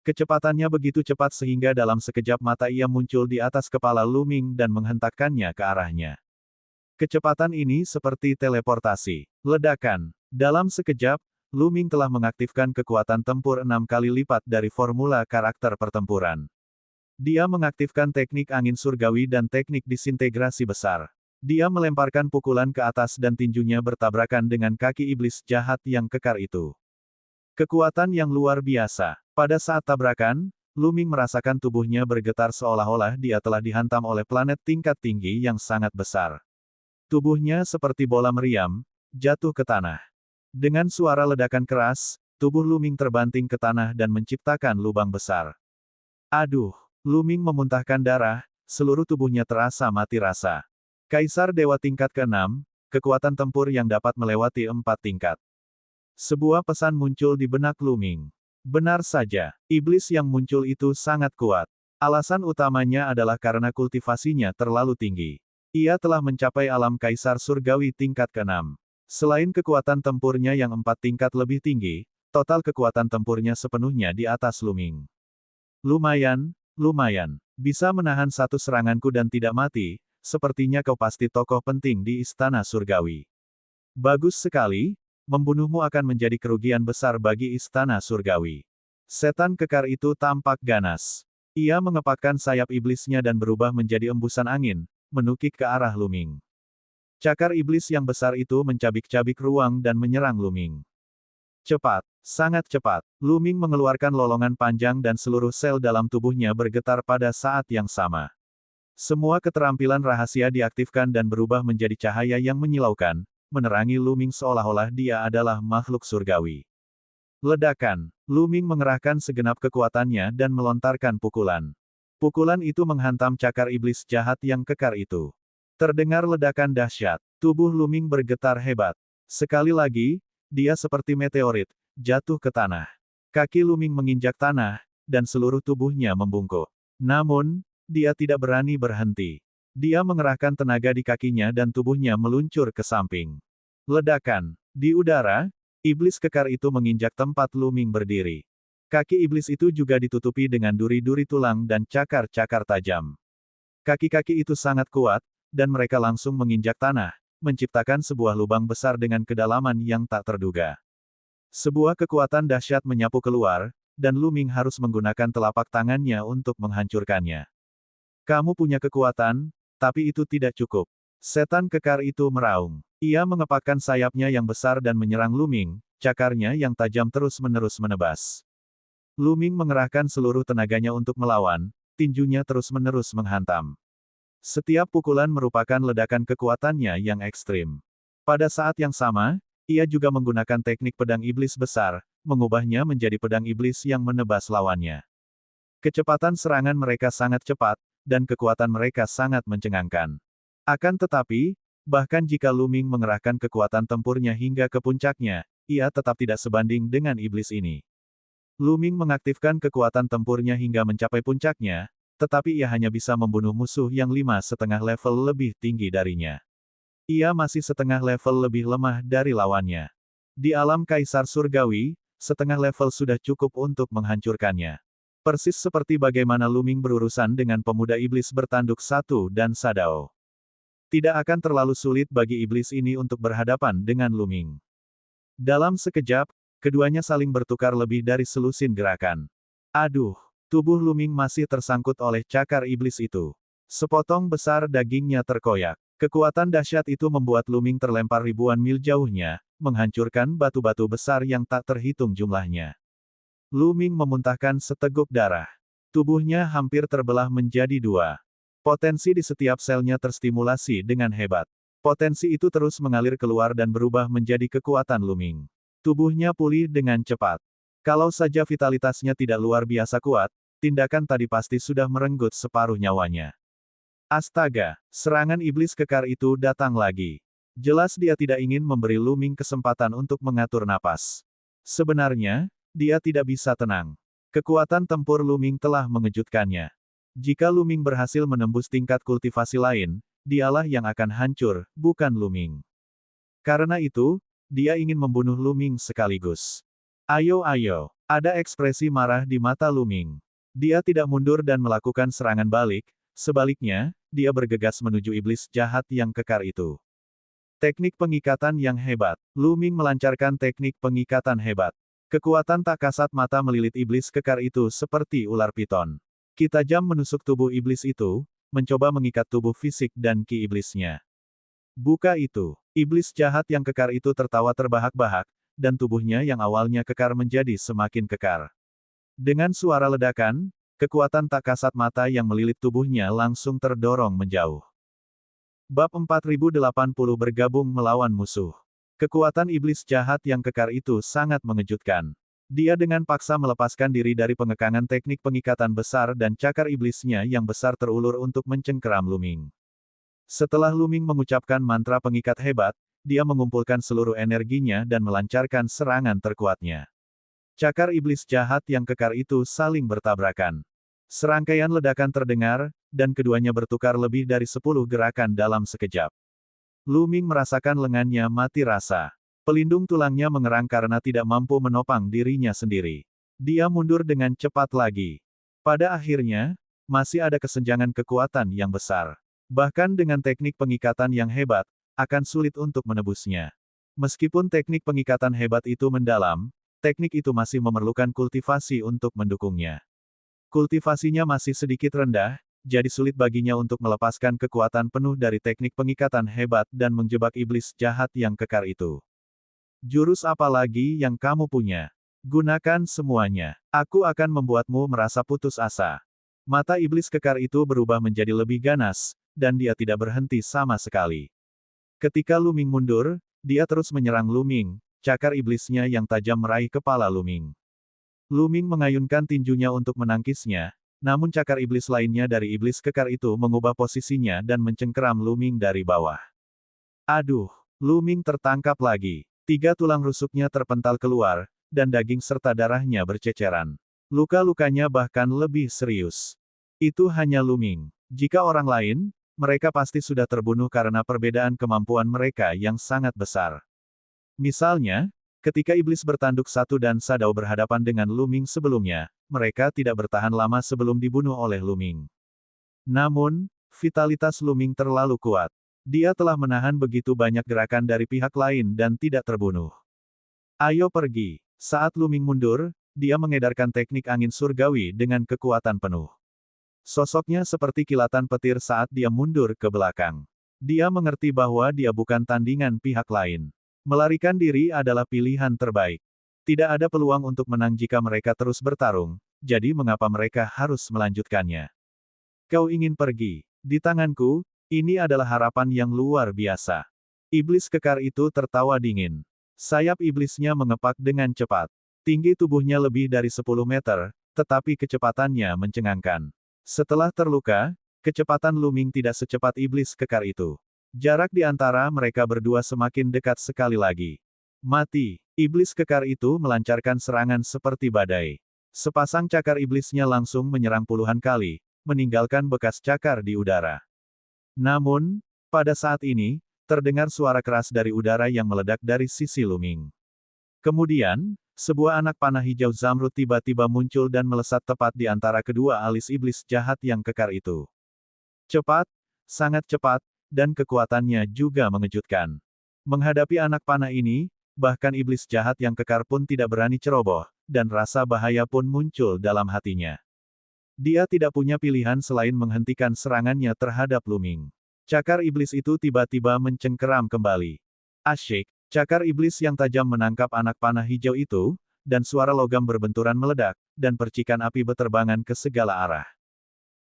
Kecepatannya begitu cepat sehingga dalam sekejap mata ia muncul di atas kepala Luming dan menghentakkannya ke arahnya. Kecepatan ini seperti teleportasi. Ledakan. Dalam sekejap, Luming telah mengaktifkan kekuatan tempur 6 kali lipat dari formula karakter pertempuran. Dia mengaktifkan teknik angin surgawi dan teknik disintegrasi besar. Dia melemparkan pukulan ke atas dan tinjunya bertabrakan dengan kaki iblis jahat yang kekar itu. Kekuatan yang luar biasa. Pada saat tabrakan, Luming merasakan tubuhnya bergetar seolah-olah dia telah dihantam oleh planet tingkat tinggi yang sangat besar. Tubuhnya seperti bola meriam, jatuh ke tanah. Dengan suara ledakan keras, tubuh Luming terbanting ke tanah dan menciptakan lubang besar. Aduh! Luming memuntahkan darah, seluruh tubuhnya terasa mati rasa. Kaisar Dewa tingkat ke-6, kekuatan tempur yang dapat melewati 4 tingkat. Sebuah pesan muncul di benak Luming. Benar saja, iblis yang muncul itu sangat kuat. Alasan utamanya adalah karena kultivasinya terlalu tinggi. Ia telah mencapai alam Kaisar Surgawi tingkat ke-6. Selain kekuatan tempurnya yang 4 tingkat lebih tinggi, total kekuatan tempurnya sepenuhnya di atas Luming. Lumayan, lumayan. Bisa menahan satu seranganku dan tidak mati. Sepertinya kau pasti tokoh penting di Istana Surgawi. Bagus sekali, membunuhmu akan menjadi kerugian besar bagi Istana Surgawi. Setan kekar itu tampak ganas. Ia mengepakkan sayap iblisnya dan berubah menjadi embusan angin, menukik ke arah Luming. Cakar iblis yang besar itu mencabik-cabik ruang dan menyerang Luming. Cepat, sangat cepat, Luming mengeluarkan lolongan panjang dan seluruh sel dalam tubuhnya bergetar pada saat yang sama. Semua keterampilan rahasia diaktifkan dan berubah menjadi cahaya yang menyilaukan, menerangi Luming seolah-olah dia adalah makhluk surgawi. Ledakan. Luming mengerahkan segenap kekuatannya dan melontarkan pukulan. Pukulan itu menghantam cakar iblis jahat yang kekar itu. Terdengar ledakan dahsyat. Tubuh Luming bergetar hebat. Sekali lagi, dia seperti meteorit, jatuh ke tanah. Kaki Luming menginjak tanah, dan seluruh tubuhnya membungkuk. Namun, dia tidak berani berhenti. Dia mengerahkan tenaga di kakinya dan tubuhnya meluncur ke samping. Ledakan. Di udara, iblis kekar itu menginjak tempat Luming berdiri. Kaki iblis itu juga ditutupi dengan duri-duri tulang dan cakar-cakar tajam. Kaki-kaki itu sangat kuat, dan mereka langsung menginjak tanah, menciptakan sebuah lubang besar dengan kedalaman yang tak terduga. Sebuah kekuatan dahsyat menyapu keluar, dan Luming harus menggunakan telapak tangannya untuk menghancurkannya. Kamu punya kekuatan, tapi itu tidak cukup. Setan kekar itu meraung. Ia mengepakkan sayapnya yang besar dan menyerang Luming, cakarnya yang tajam terus-menerus menebas. Luming mengerahkan seluruh tenaganya untuk melawan, tinjunya terus-menerus menghantam. Setiap pukulan merupakan ledakan kekuatannya yang ekstrim. Pada saat yang sama, ia juga menggunakan teknik pedang iblis besar, mengubahnya menjadi pedang iblis yang menebas lawannya. Kecepatan serangan mereka sangat cepat, dan kekuatan mereka sangat mencengangkan. Akan tetapi, bahkan jika Luming mengerahkan kekuatan tempurnya hingga ke puncaknya, ia tetap tidak sebanding dengan iblis ini. Luming mengaktifkan kekuatan tempurnya hingga mencapai puncaknya, tetapi ia hanya bisa membunuh musuh yang 5,5 level lebih tinggi darinya. Ia masih setengah level lebih lemah dari lawannya. Di alam Kaisar Surgawi, setengah level sudah cukup untuk menghancurkannya. Persis seperti bagaimana Luming berurusan dengan pemuda iblis bertanduk satu dan Sadao. Tidak akan terlalu sulit bagi iblis ini untuk berhadapan dengan Luming. Dalam sekejap, keduanya saling bertukar lebih dari selusin gerakan. Aduh, tubuh Luming masih tersangkut oleh cakar iblis itu. Sepotong besar dagingnya terkoyak. Kekuatan dahsyat itu membuat Luming terlempar ribuan mil jauhnya, menghancurkan batu-batu besar yang tak terhitung jumlahnya. Luming memuntahkan seteguk darah. Tubuhnya hampir terbelah menjadi dua. Potensi di setiap selnya terstimulasi dengan hebat. Potensi itu terus mengalir keluar dan berubah menjadi kekuatan Luming. Tubuhnya pulih dengan cepat. Kalau saja vitalitasnya tidak luar biasa kuat, tindakan tadi pasti sudah merenggut separuh nyawanya. Astaga, serangan iblis kekar itu datang lagi. Jelas dia tidak ingin memberi Luming kesempatan untuk mengatur napas. Sebenarnya, dia tidak bisa tenang. Kekuatan tempur Luming telah mengejutkannya. Jika Luming berhasil menembus tingkat kultivasi lain, dialah yang akan hancur, bukan Luming. Karena itu, dia ingin membunuh Luming sekaligus. Ayo ayo, ada ekspresi marah di mata Luming. Dia tidak mundur dan melakukan serangan balik, sebaliknya, dia bergegas menuju iblis jahat yang kekar itu. Teknik pengikatan yang hebat. Luming melancarkan teknik pengikatan hebat. Kekuatan tak kasat mata melilit iblis kekar itu seperti ular piton. Ki tajam menusuk tubuh iblis itu, mencoba mengikat tubuh fisik dan ki iblisnya. Buka itu. Iblis jahat yang kekar itu tertawa terbahak-bahak, dan tubuhnya yang awalnya kekar menjadi semakin kekar. Dengan suara ledakan, kekuatan tak kasat mata yang melilit tubuhnya langsung terdorong menjauh. Bab 4080 bergabung melawan musuh. Kekuatan iblis jahat yang kekar itu sangat mengejutkan. Dia dengan paksa melepaskan diri dari pengekangan teknik pengikatan besar dan cakar iblisnya yang besar terulur untuk mencengkeram Luming. Setelah Luming mengucapkan mantra pengikat hebat, dia mengumpulkan seluruh energinya dan melancarkan serangan terkuatnya. Cakar iblis jahat yang kekar itu saling bertabrakan. Serangkaian ledakan terdengar, dan keduanya bertukar lebih dari 10 gerakan dalam sekejap. Luming merasakan lengannya mati rasa. Pelindung tulangnya mengerang karena tidak mampu menopang dirinya sendiri. Dia mundur dengan cepat lagi. Pada akhirnya, masih ada kesenjangan kekuatan yang besar. Bahkan dengan teknik pengikatan yang hebat, akan sulit untuk menebusnya. Meskipun teknik pengikatan hebat itu mendalam, teknik itu masih memerlukan kultivasi untuk mendukungnya. Kultivasinya masih sedikit rendah, jadi sulit baginya untuk melepaskan kekuatan penuh dari teknik pengikatan hebat dan menjebak iblis jahat yang kekar itu. Jurus apa lagi yang kamu punya? Gunakan semuanya. Aku akan membuatmu merasa putus asa. Mata iblis kekar itu berubah menjadi lebih ganas, dan dia tidak berhenti sama sekali. Ketika Luming mundur, dia terus menyerang Luming, cakar iblisnya yang tajam meraih kepala Luming. Luming mengayunkan tinjunya untuk menangkisnya, namun cakar iblis lainnya dari iblis kekar itu mengubah posisinya dan mencengkeram Luming dari bawah. Aduh, Luming tertangkap lagi. 3 tulang rusuknya terpental keluar, dan daging serta darahnya berceceran. Luka-lukanya bahkan lebih serius. Itu hanya Luming. Jika orang lain, mereka pasti sudah terbunuh karena perbedaan kemampuan mereka yang sangat besar. Misalnya, ketika iblis bertanduk satu dan Sadao berhadapan dengan Luming sebelumnya, mereka tidak bertahan lama sebelum dibunuh oleh Luming. Namun, vitalitas Luming terlalu kuat. Dia telah menahan begitu banyak gerakan dari pihak lain dan tidak terbunuh. Ayo pergi. Saat Luming mundur, dia mengedarkan teknik angin surgawi dengan kekuatan penuh. Sosoknya seperti kilatan petir saat dia mundur ke belakang. Dia mengerti bahwa dia bukan tandingan pihak lain. Melarikan diri adalah pilihan terbaik. Tidak ada peluang untuk menang jika mereka terus bertarung, jadi mengapa mereka harus melanjutkannya? Kau ingin pergi? Di tanganku, ini adalah harapan yang luar biasa. Iblis kekar itu tertawa dingin. Sayap iblisnya mengepak dengan cepat. Tinggi tubuhnya lebih dari 10 meter, tetapi kecepatannya mencengangkan. Setelah terluka, kecepatan Luming tidak secepat iblis kekar itu. Jarak di antara mereka berdua semakin dekat sekali lagi. Mati, iblis kekar itu melancarkan serangan seperti badai. Sepasang cakar iblisnya langsung menyerang puluhan kali, meninggalkan bekas cakar di udara. Namun, pada saat ini, terdengar suara keras dari udara yang meledak dari sisi Luming. Kemudian, sebuah anak panah hijau zamrud tiba-tiba muncul dan melesat tepat di antara kedua alis iblis jahat yang kekar itu. Cepat, sangat cepat, dan kekuatannya juga mengejutkan. Menghadapi anak panah ini, bahkan iblis jahat yang kekar pun tidak berani ceroboh, dan rasa bahaya pun muncul dalam hatinya. Dia tidak punya pilihan selain menghentikan serangannya terhadap Luming. Cakar iblis itu tiba-tiba mencengkeram kembali. Asyik, cakar iblis yang tajam menangkap anak panah hijau itu, dan suara logam berbenturan meledak, dan percikan api beterbangan ke segala arah.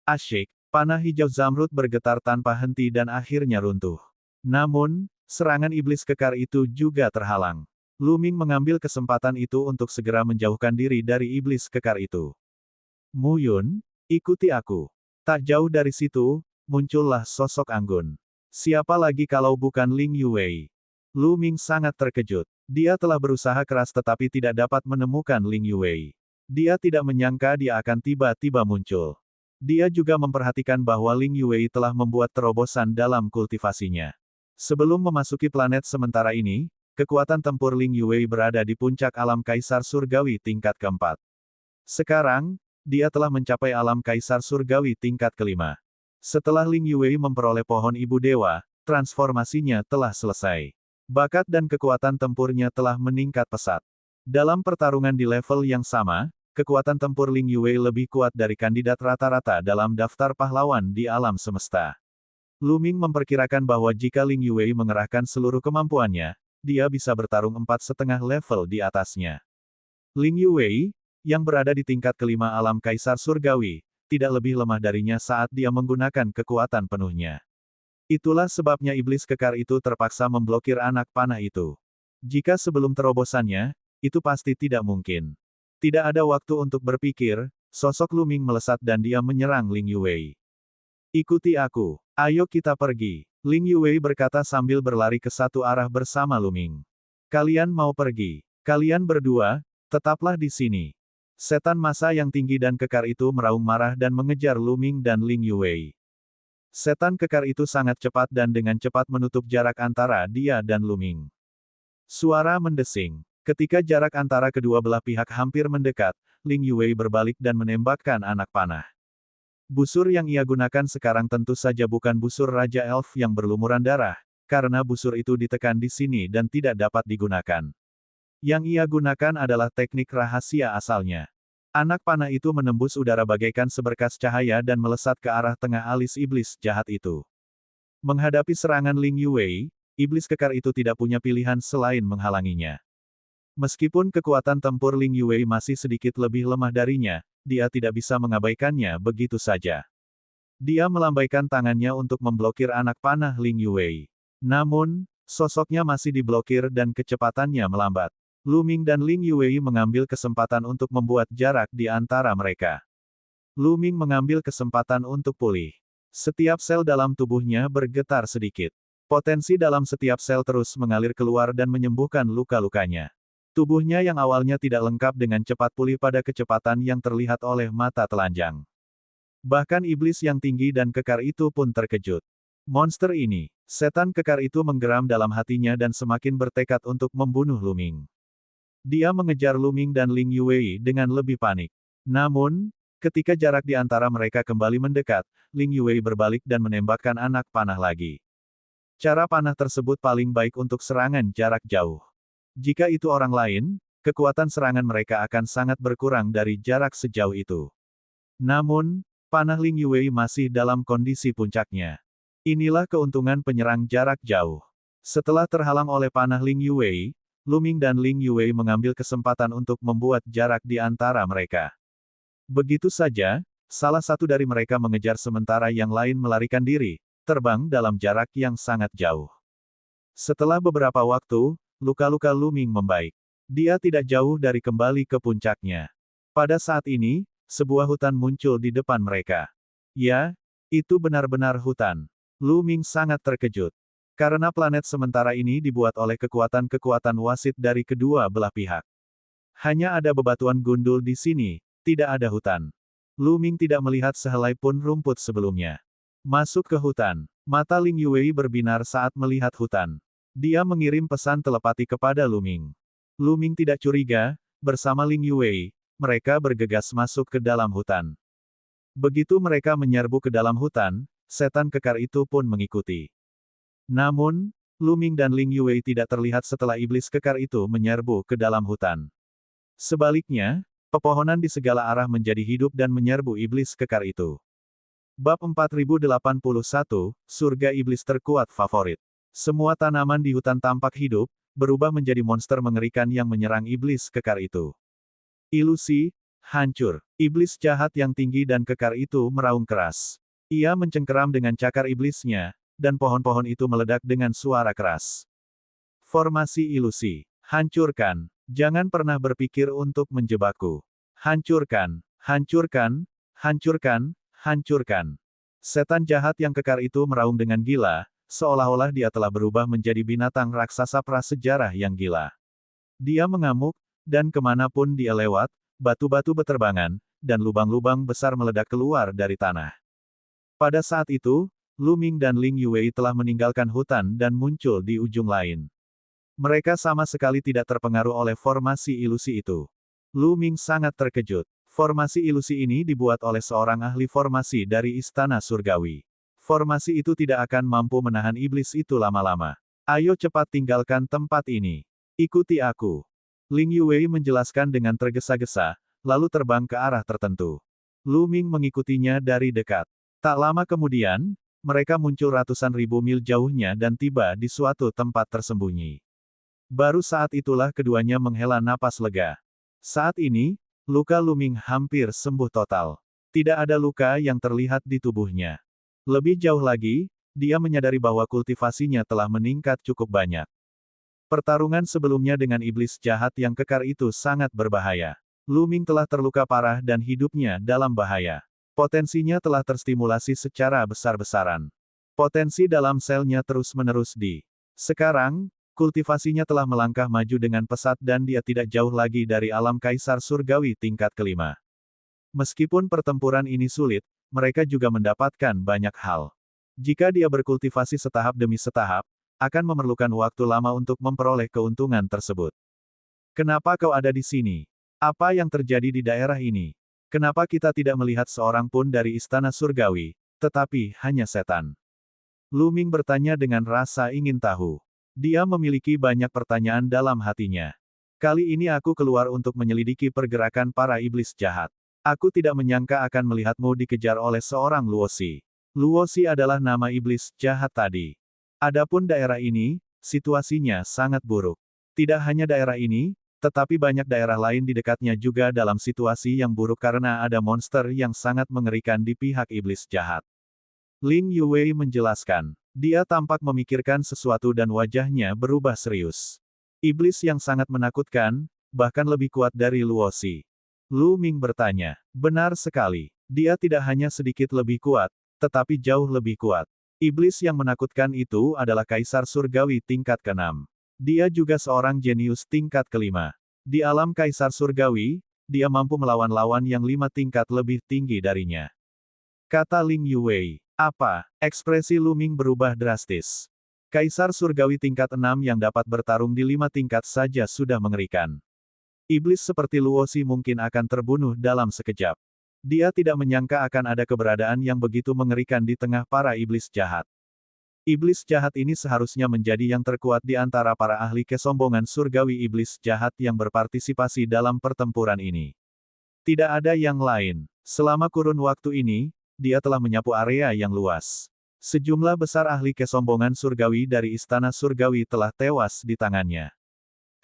Asyik, panah hijau zamrud bergetar tanpa henti dan akhirnya runtuh. Namun, serangan iblis kekar itu juga terhalang. Luming mengambil kesempatan itu untuk segera menjauhkan diri dari iblis kekar itu. Mu Yun, ikuti aku. Tak jauh dari situ, muncullah sosok anggun. Siapa lagi kalau bukan Ling Yuwei? Luming sangat terkejut. Dia telah berusaha keras tetapi tidak dapat menemukan Ling Yuwei. Dia tidak menyangka dia akan tiba-tiba muncul. Dia juga memperhatikan bahwa Ling Yuwei telah membuat terobosan dalam kultivasinya. Sebelum memasuki planet sementara ini, kekuatan tempur Ling Yuwei berada di puncak alam Kaisar Surgawi tingkat keempat. Sekarang, dia telah mencapai alam Kaisar Surgawi tingkat kelima. Setelah Ling Yuwei memperoleh pohon ibu dewa, transformasinya telah selesai. Bakat dan kekuatan tempurnya telah meningkat pesat. Dalam pertarungan di level yang sama, kekuatan tempur Ling Yuwei lebih kuat dari kandidat rata-rata dalam daftar pahlawan di alam semesta. Luming memperkirakan bahwa jika Ling Yuwei mengerahkan seluruh kemampuannya, dia bisa bertarung 4,5 level di atasnya. Ling Yuwei, yang berada di tingkat kelima alam Kaisar Surgawi, tidak lebih lemah darinya saat dia menggunakan kekuatan penuhnya. Itulah sebabnya iblis kekar itu terpaksa memblokir anak panah itu. Jika sebelum terobosannya, itu pasti tidak mungkin. Tidak ada waktu untuk berpikir, sosok Luming melesat dan dia menyerang Ling Yuwei. Ikuti aku. Ayo kita pergi. Ling Yuwei berkata sambil berlari ke satu arah bersama Luming. Kalian mau pergi. Kalian berdua, tetaplah di sini. Setan massa yang tinggi dan kekar itu meraung marah dan mengejar Luming dan Ling Yuwei. Setan kekar itu sangat cepat dan dengan cepat menutup jarak antara dia dan Luming. Suara mendesing. Ketika jarak antara kedua belah pihak hampir mendekat, Ling Yuwei berbalik dan menembakkan anak panah. Busur yang ia gunakan sekarang tentu saja bukan busur Raja Elf yang berlumuran darah, karena busur itu ditekan di sini dan tidak dapat digunakan. Yang ia gunakan adalah teknik rahasia asalnya. Anak panah itu menembus udara bagaikan seberkas cahaya dan melesat ke arah tengah alis iblis jahat itu. Menghadapi serangan Ling Yuwei, iblis kekar itu tidak punya pilihan selain menghalanginya. Meskipun kekuatan tempur Ling Yuwei masih sedikit lebih lemah darinya, dia tidak bisa mengabaikannya begitu saja. Dia melambaikan tangannya untuk memblokir anak panah Ling Yuwei. Namun, sosoknya masih diblokir dan kecepatannya melambat. Luming dan Ling Yuwei mengambil kesempatan untuk membuat jarak di antara mereka. Luming mengambil kesempatan untuk pulih. Setiap sel dalam tubuhnya bergetar sedikit. Potensi dalam setiap sel terus mengalir keluar dan menyembuhkan luka-lukanya. Tubuhnya yang awalnya tidak lengkap dengan cepat pulih pada kecepatan yang terlihat oleh mata telanjang. Bahkan iblis yang tinggi dan kekar itu pun terkejut. Monster ini, setan kekar itu menggeram dalam hatinya dan semakin bertekad untuk membunuh Luming. Dia mengejar Luming dan Ling Yuwei dengan lebih panik. Namun, ketika jarak di antara mereka kembali mendekat, Ling Yuwei berbalik dan menembakkan anak panah lagi. Cara panah tersebut paling baik untuk serangan jarak jauh. Jika itu orang lain, kekuatan serangan mereka akan sangat berkurang dari jarak sejauh itu. Namun, panah Ling Yuwei masih dalam kondisi puncaknya. Inilah keuntungan penyerang jarak jauh. Setelah terhalang oleh panah Ling Yuwei, Lu Ming dan Ling Yuwei mengambil kesempatan untuk membuat jarak di antara mereka. Begitu saja, salah satu dari mereka mengejar sementara yang lain melarikan diri, terbang dalam jarak yang sangat jauh. Setelah beberapa waktu, luka-luka Lu Ming membaik. Dia tidak jauh dari kembali ke puncaknya. Pada saat ini, sebuah hutan muncul di depan mereka. Ya, itu benar-benar hutan. Lu Ming sangat terkejut. Karena planet sementara ini dibuat oleh kekuatan-kekuatan wasit dari kedua belah pihak. Hanya ada bebatuan gundul di sini, tidak ada hutan. Lu Ming tidak melihat sehelai pun rumput sebelumnya. Masuk ke hutan. Mata Ling Yuwei berbinar saat melihat hutan. Dia mengirim pesan telepati kepada Lu Ming. Lu Ming tidak curiga, bersama Ling Yuwei, mereka bergegas masuk ke dalam hutan. Begitu mereka menyerbu ke dalam hutan, setan kekar itu pun mengikuti. Namun, Lu Ming dan Ling Yuwei tidak terlihat setelah iblis kekar itu menyerbu ke dalam hutan. Sebaliknya, pepohonan di segala arah menjadi hidup dan menyerbu iblis kekar itu. Bab 4081, Surga Iblis Terkuat Favorit. Semua tanaman di hutan tampak hidup, berubah menjadi monster mengerikan yang menyerang iblis kekar itu. Ilusi, hancur. Iblis jahat yang tinggi dan kekar itu meraung keras. Ia mencengkeram dengan cakar iblisnya, dan pohon-pohon itu meledak dengan suara keras. Formasi ilusi. Hancurkan. Jangan pernah berpikir untuk menjebakku. Hancurkan. Hancurkan. Hancurkan. Hancurkan. Setan jahat yang kekar itu meraung dengan gila, seolah-olah dia telah berubah menjadi binatang raksasa prasejarah yang gila. Dia mengamuk, dan kemanapun dia lewat, batu-batu beterbangan, dan lubang-lubang besar meledak keluar dari tanah. Pada saat itu, Lu Ming dan Ling Yuwei telah meninggalkan hutan dan muncul di ujung lain. Mereka sama sekali tidak terpengaruh oleh formasi ilusi itu. Lu Ming sangat terkejut. Formasi ilusi ini dibuat oleh seorang ahli formasi dari Istana Surgawi. Formasi itu tidak akan mampu menahan iblis itu lama-lama. Ayo cepat tinggalkan tempat ini. Ikuti aku. Ling Yuwei menjelaskan dengan tergesa-gesa, lalu terbang ke arah tertentu. Lu Ming mengikutinya dari dekat. Tak lama kemudian, mereka muncul ratusan ribu mil jauhnya dan tiba di suatu tempat tersembunyi. Baru saat itulah keduanya menghela napas lega. Saat ini, luka Lu Ming hampir sembuh total. Tidak ada luka yang terlihat di tubuhnya. Lebih jauh lagi, dia menyadari bahwa kultivasinya telah meningkat cukup banyak. Pertarungan sebelumnya dengan iblis jahat yang kekar itu sangat berbahaya. Lu Ming telah terluka parah dan hidupnya dalam bahaya. Potensinya telah terstimulasi secara besar-besaran. Potensi dalam selnya terus-menerus Sekarang, kultivasinya telah melangkah maju dengan pesat dan dia tidak jauh lagi dari alam kaisar surgawi tingkat kelima. Meskipun pertempuran ini sulit, mereka juga mendapatkan banyak hal. Jika dia berkultivasi setahap demi setahap, akan memerlukan waktu lama untuk memperoleh keuntungan tersebut. Kenapa kau ada di sini? Apa yang terjadi di daerah ini? Kenapa kita tidak melihat seorang pun dari istana surgawi, tetapi hanya setan? Lu Ming bertanya dengan rasa ingin tahu. Dia memiliki banyak pertanyaan dalam hatinya. Kali ini aku keluar untuk menyelidiki pergerakan para iblis jahat. Aku tidak menyangka akan melihatmu dikejar oleh seorang Luosi. Luosi adalah nama iblis jahat tadi. Adapun daerah ini, situasinya sangat buruk. Tidak hanya daerah ini, tetapi banyak daerah lain di dekatnya juga dalam situasi yang buruk karena ada monster yang sangat mengerikan di pihak iblis jahat. Ling Yuwei menjelaskan. Dia tampak memikirkan sesuatu dan wajahnya berubah serius. Iblis yang sangat menakutkan, bahkan lebih kuat dari Luosi. Lu Ming bertanya. Benar sekali. Dia tidak hanya sedikit lebih kuat, tetapi jauh lebih kuat. Iblis yang menakutkan itu adalah Kaisar Surgawi tingkat ke-6. Dia juga seorang jenius tingkat kelima. Di alam Kaisar Surgawi, dia mampu melawan lawan yang 5 tingkat lebih tinggi darinya. Kata Ling Yuwei. Apa? Ekspresi Lu Ming berubah drastis. Kaisar Surgawi tingkat 6 yang dapat bertarung di 5 tingkat saja sudah mengerikan. Iblis seperti Luosi mungkin akan terbunuh dalam sekejap. Dia tidak menyangka akan ada keberadaan yang begitu mengerikan di tengah para iblis jahat. Iblis jahat ini seharusnya menjadi yang terkuat di antara para ahli kesombongan surgawi iblis jahat yang berpartisipasi dalam pertempuran ini. Tidak ada yang lain. Selama kurun waktu ini, dia telah menyapu area yang luas. Sejumlah besar ahli kesombongan surgawi dari istana surgawi telah tewas di tangannya.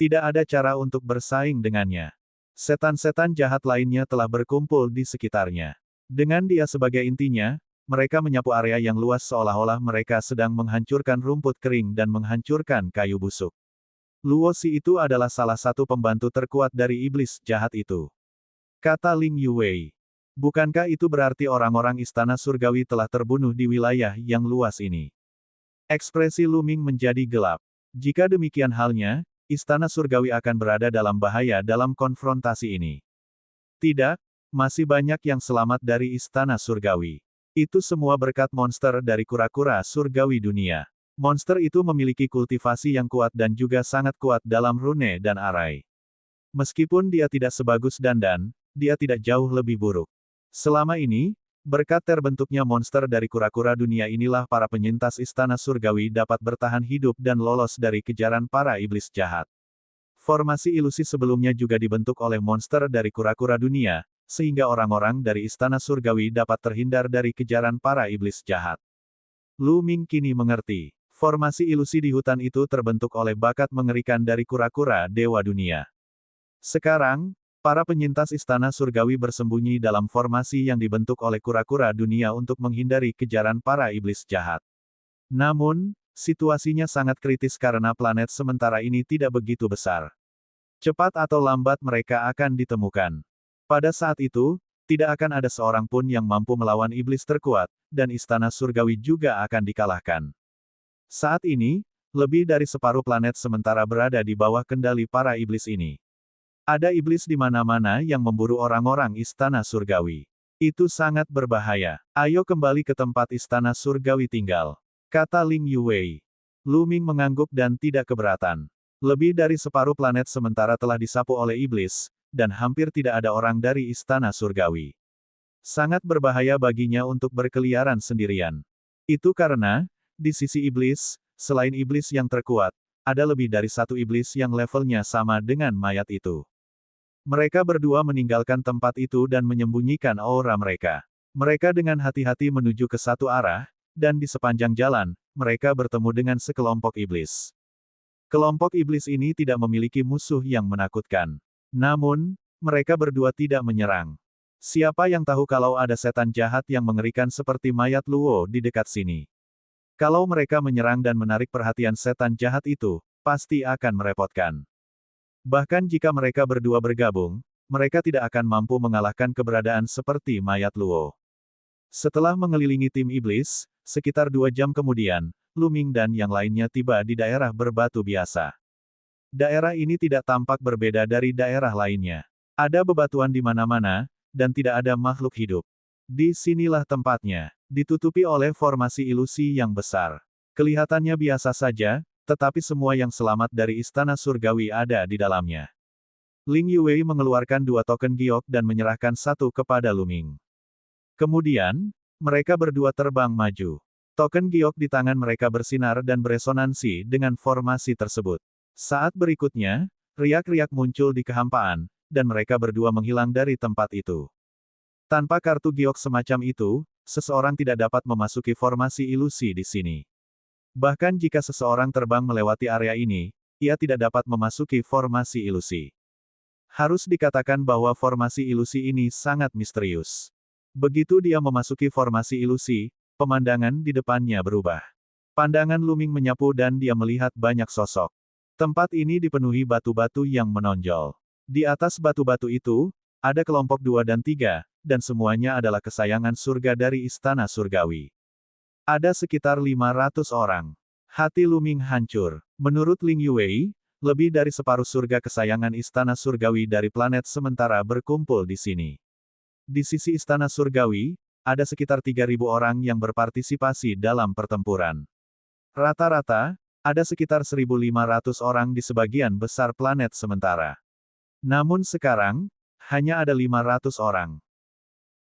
Tidak ada cara untuk bersaing dengannya. Setan-setan jahat lainnya telah berkumpul di sekitarnya. Dengan dia sebagai intinya, mereka menyapu area yang luas seolah-olah mereka sedang menghancurkan rumput kering dan menghancurkan kayu busuk. Luo Xi itu adalah salah satu pembantu terkuat dari iblis jahat itu. Kata Ling Yuwei. Bukankah itu berarti orang-orang istana surgawi telah terbunuh di wilayah yang luas ini? Ekspresi Lu Ming menjadi gelap. Jika demikian halnya, istana surgawi akan berada dalam bahaya dalam konfrontasi ini. Tidak, masih banyak yang selamat dari istana surgawi. Itu semua berkat monster dari kura-kura surgawi dunia. Monster itu memiliki kultivasi yang kuat dan juga sangat kuat dalam rune dan arai. Meskipun dia tidak sebagus Dandan, dia tidak jauh lebih buruk. Selama ini, berkat terbentuknya monster dari kura-kura dunia inilah para penyintas istana surgawi dapat bertahan hidup dan lolos dari kejaran para iblis jahat. Formasi ilusi sebelumnya juga dibentuk oleh monster dari kura-kura dunia, sehingga orang-orang dari istana surgawi dapat terhindar dari kejaran para iblis jahat. Lu Ming kini mengerti. Formasi ilusi di hutan itu terbentuk oleh bakat mengerikan dari kura-kura dewa dunia. Sekarang, para penyintas istana surgawi bersembunyi dalam formasi yang dibentuk oleh kura-kura dunia untuk menghindari kejaran para iblis jahat. Namun, situasinya sangat kritis karena planet sementara ini tidak begitu besar. Cepat atau lambat mereka akan ditemukan. Pada saat itu, tidak akan ada seorang pun yang mampu melawan iblis terkuat, dan istana surgawi juga akan dikalahkan. Saat ini, lebih dari separuh planet sementara berada di bawah kendali para iblis ini. Ada iblis di mana-mana yang memburu orang-orang istana surgawi. Itu sangat berbahaya. Ayo kembali ke tempat istana surgawi tinggal. Kata Ling Yuwei. Lu Ming mengangguk dan tidak keberatan. Lebih dari separuh planet sementara telah disapu oleh iblis, dan hampir tidak ada orang dari istana surgawi. Sangat berbahaya baginya untuk berkeliaran sendirian. Itu karena, di sisi iblis, selain iblis yang terkuat, ada lebih dari satu iblis yang levelnya sama dengan mayat itu. Mereka berdua meninggalkan tempat itu dan menyembunyikan aura mereka. Mereka dengan hati-hati menuju ke satu arah, dan di sepanjang jalan, mereka bertemu dengan sekelompok iblis. Kelompok iblis ini tidak memiliki musuh yang menakutkan. Namun, mereka berdua tidak menyerang. Siapa yang tahu kalau ada setan jahat yang mengerikan seperti mayat Luo di dekat sini? Kalau mereka menyerang dan menarik perhatian setan jahat itu, pasti akan merepotkan. Bahkan jika mereka berdua bergabung, mereka tidak akan mampu mengalahkan keberadaan seperti mayat Luo. Setelah mengelilingi tim iblis, sekitar 2 jam kemudian, Lu Ming dan yang lainnya tiba di daerah berbatu biasa. Daerah ini tidak tampak berbeda dari daerah lainnya. Ada bebatuan di mana-mana, dan tidak ada makhluk hidup. Di sinilah tempatnya, ditutupi oleh formasi ilusi yang besar. Kelihatannya biasa saja, tetapi semua yang selamat dari istana surgawi ada di dalamnya. Ling Yuwei mengeluarkan 2 token giok dan menyerahkan satu kepada Lu Ming. Kemudian, mereka berdua terbang maju. Token giok di tangan mereka bersinar dan beresonansi dengan formasi tersebut. Saat berikutnya, riak-riak muncul di kehampaan, dan mereka berdua menghilang dari tempat itu. Tanpa kartu giok semacam itu, seseorang tidak dapat memasuki formasi ilusi di sini. Bahkan jika seseorang terbang melewati area ini, ia tidak dapat memasuki formasi ilusi. Harus dikatakan bahwa formasi ilusi ini sangat misterius. Begitu dia memasuki formasi ilusi, pemandangan di depannya berubah. Pandangan Lu Ming menyapu dan dia melihat banyak sosok. Tempat ini dipenuhi batu-batu yang menonjol. Di atas batu-batu itu, ada kelompok 2 dan 3, dan semuanya adalah kesayangan surga dari istana surgawi. Ada sekitar 500 orang. Hati Lu Ming hancur. Menurut Ling Yuwei, lebih dari separuh surga kesayangan istana surgawi dari planet sementara berkumpul di sini. Di sisi istana surgawi, ada sekitar 3.000 orang yang berpartisipasi dalam pertempuran. Rata-rata, ada sekitar 1.500 orang di sebagian besar planet sementara. Namun sekarang, hanya ada 500 orang.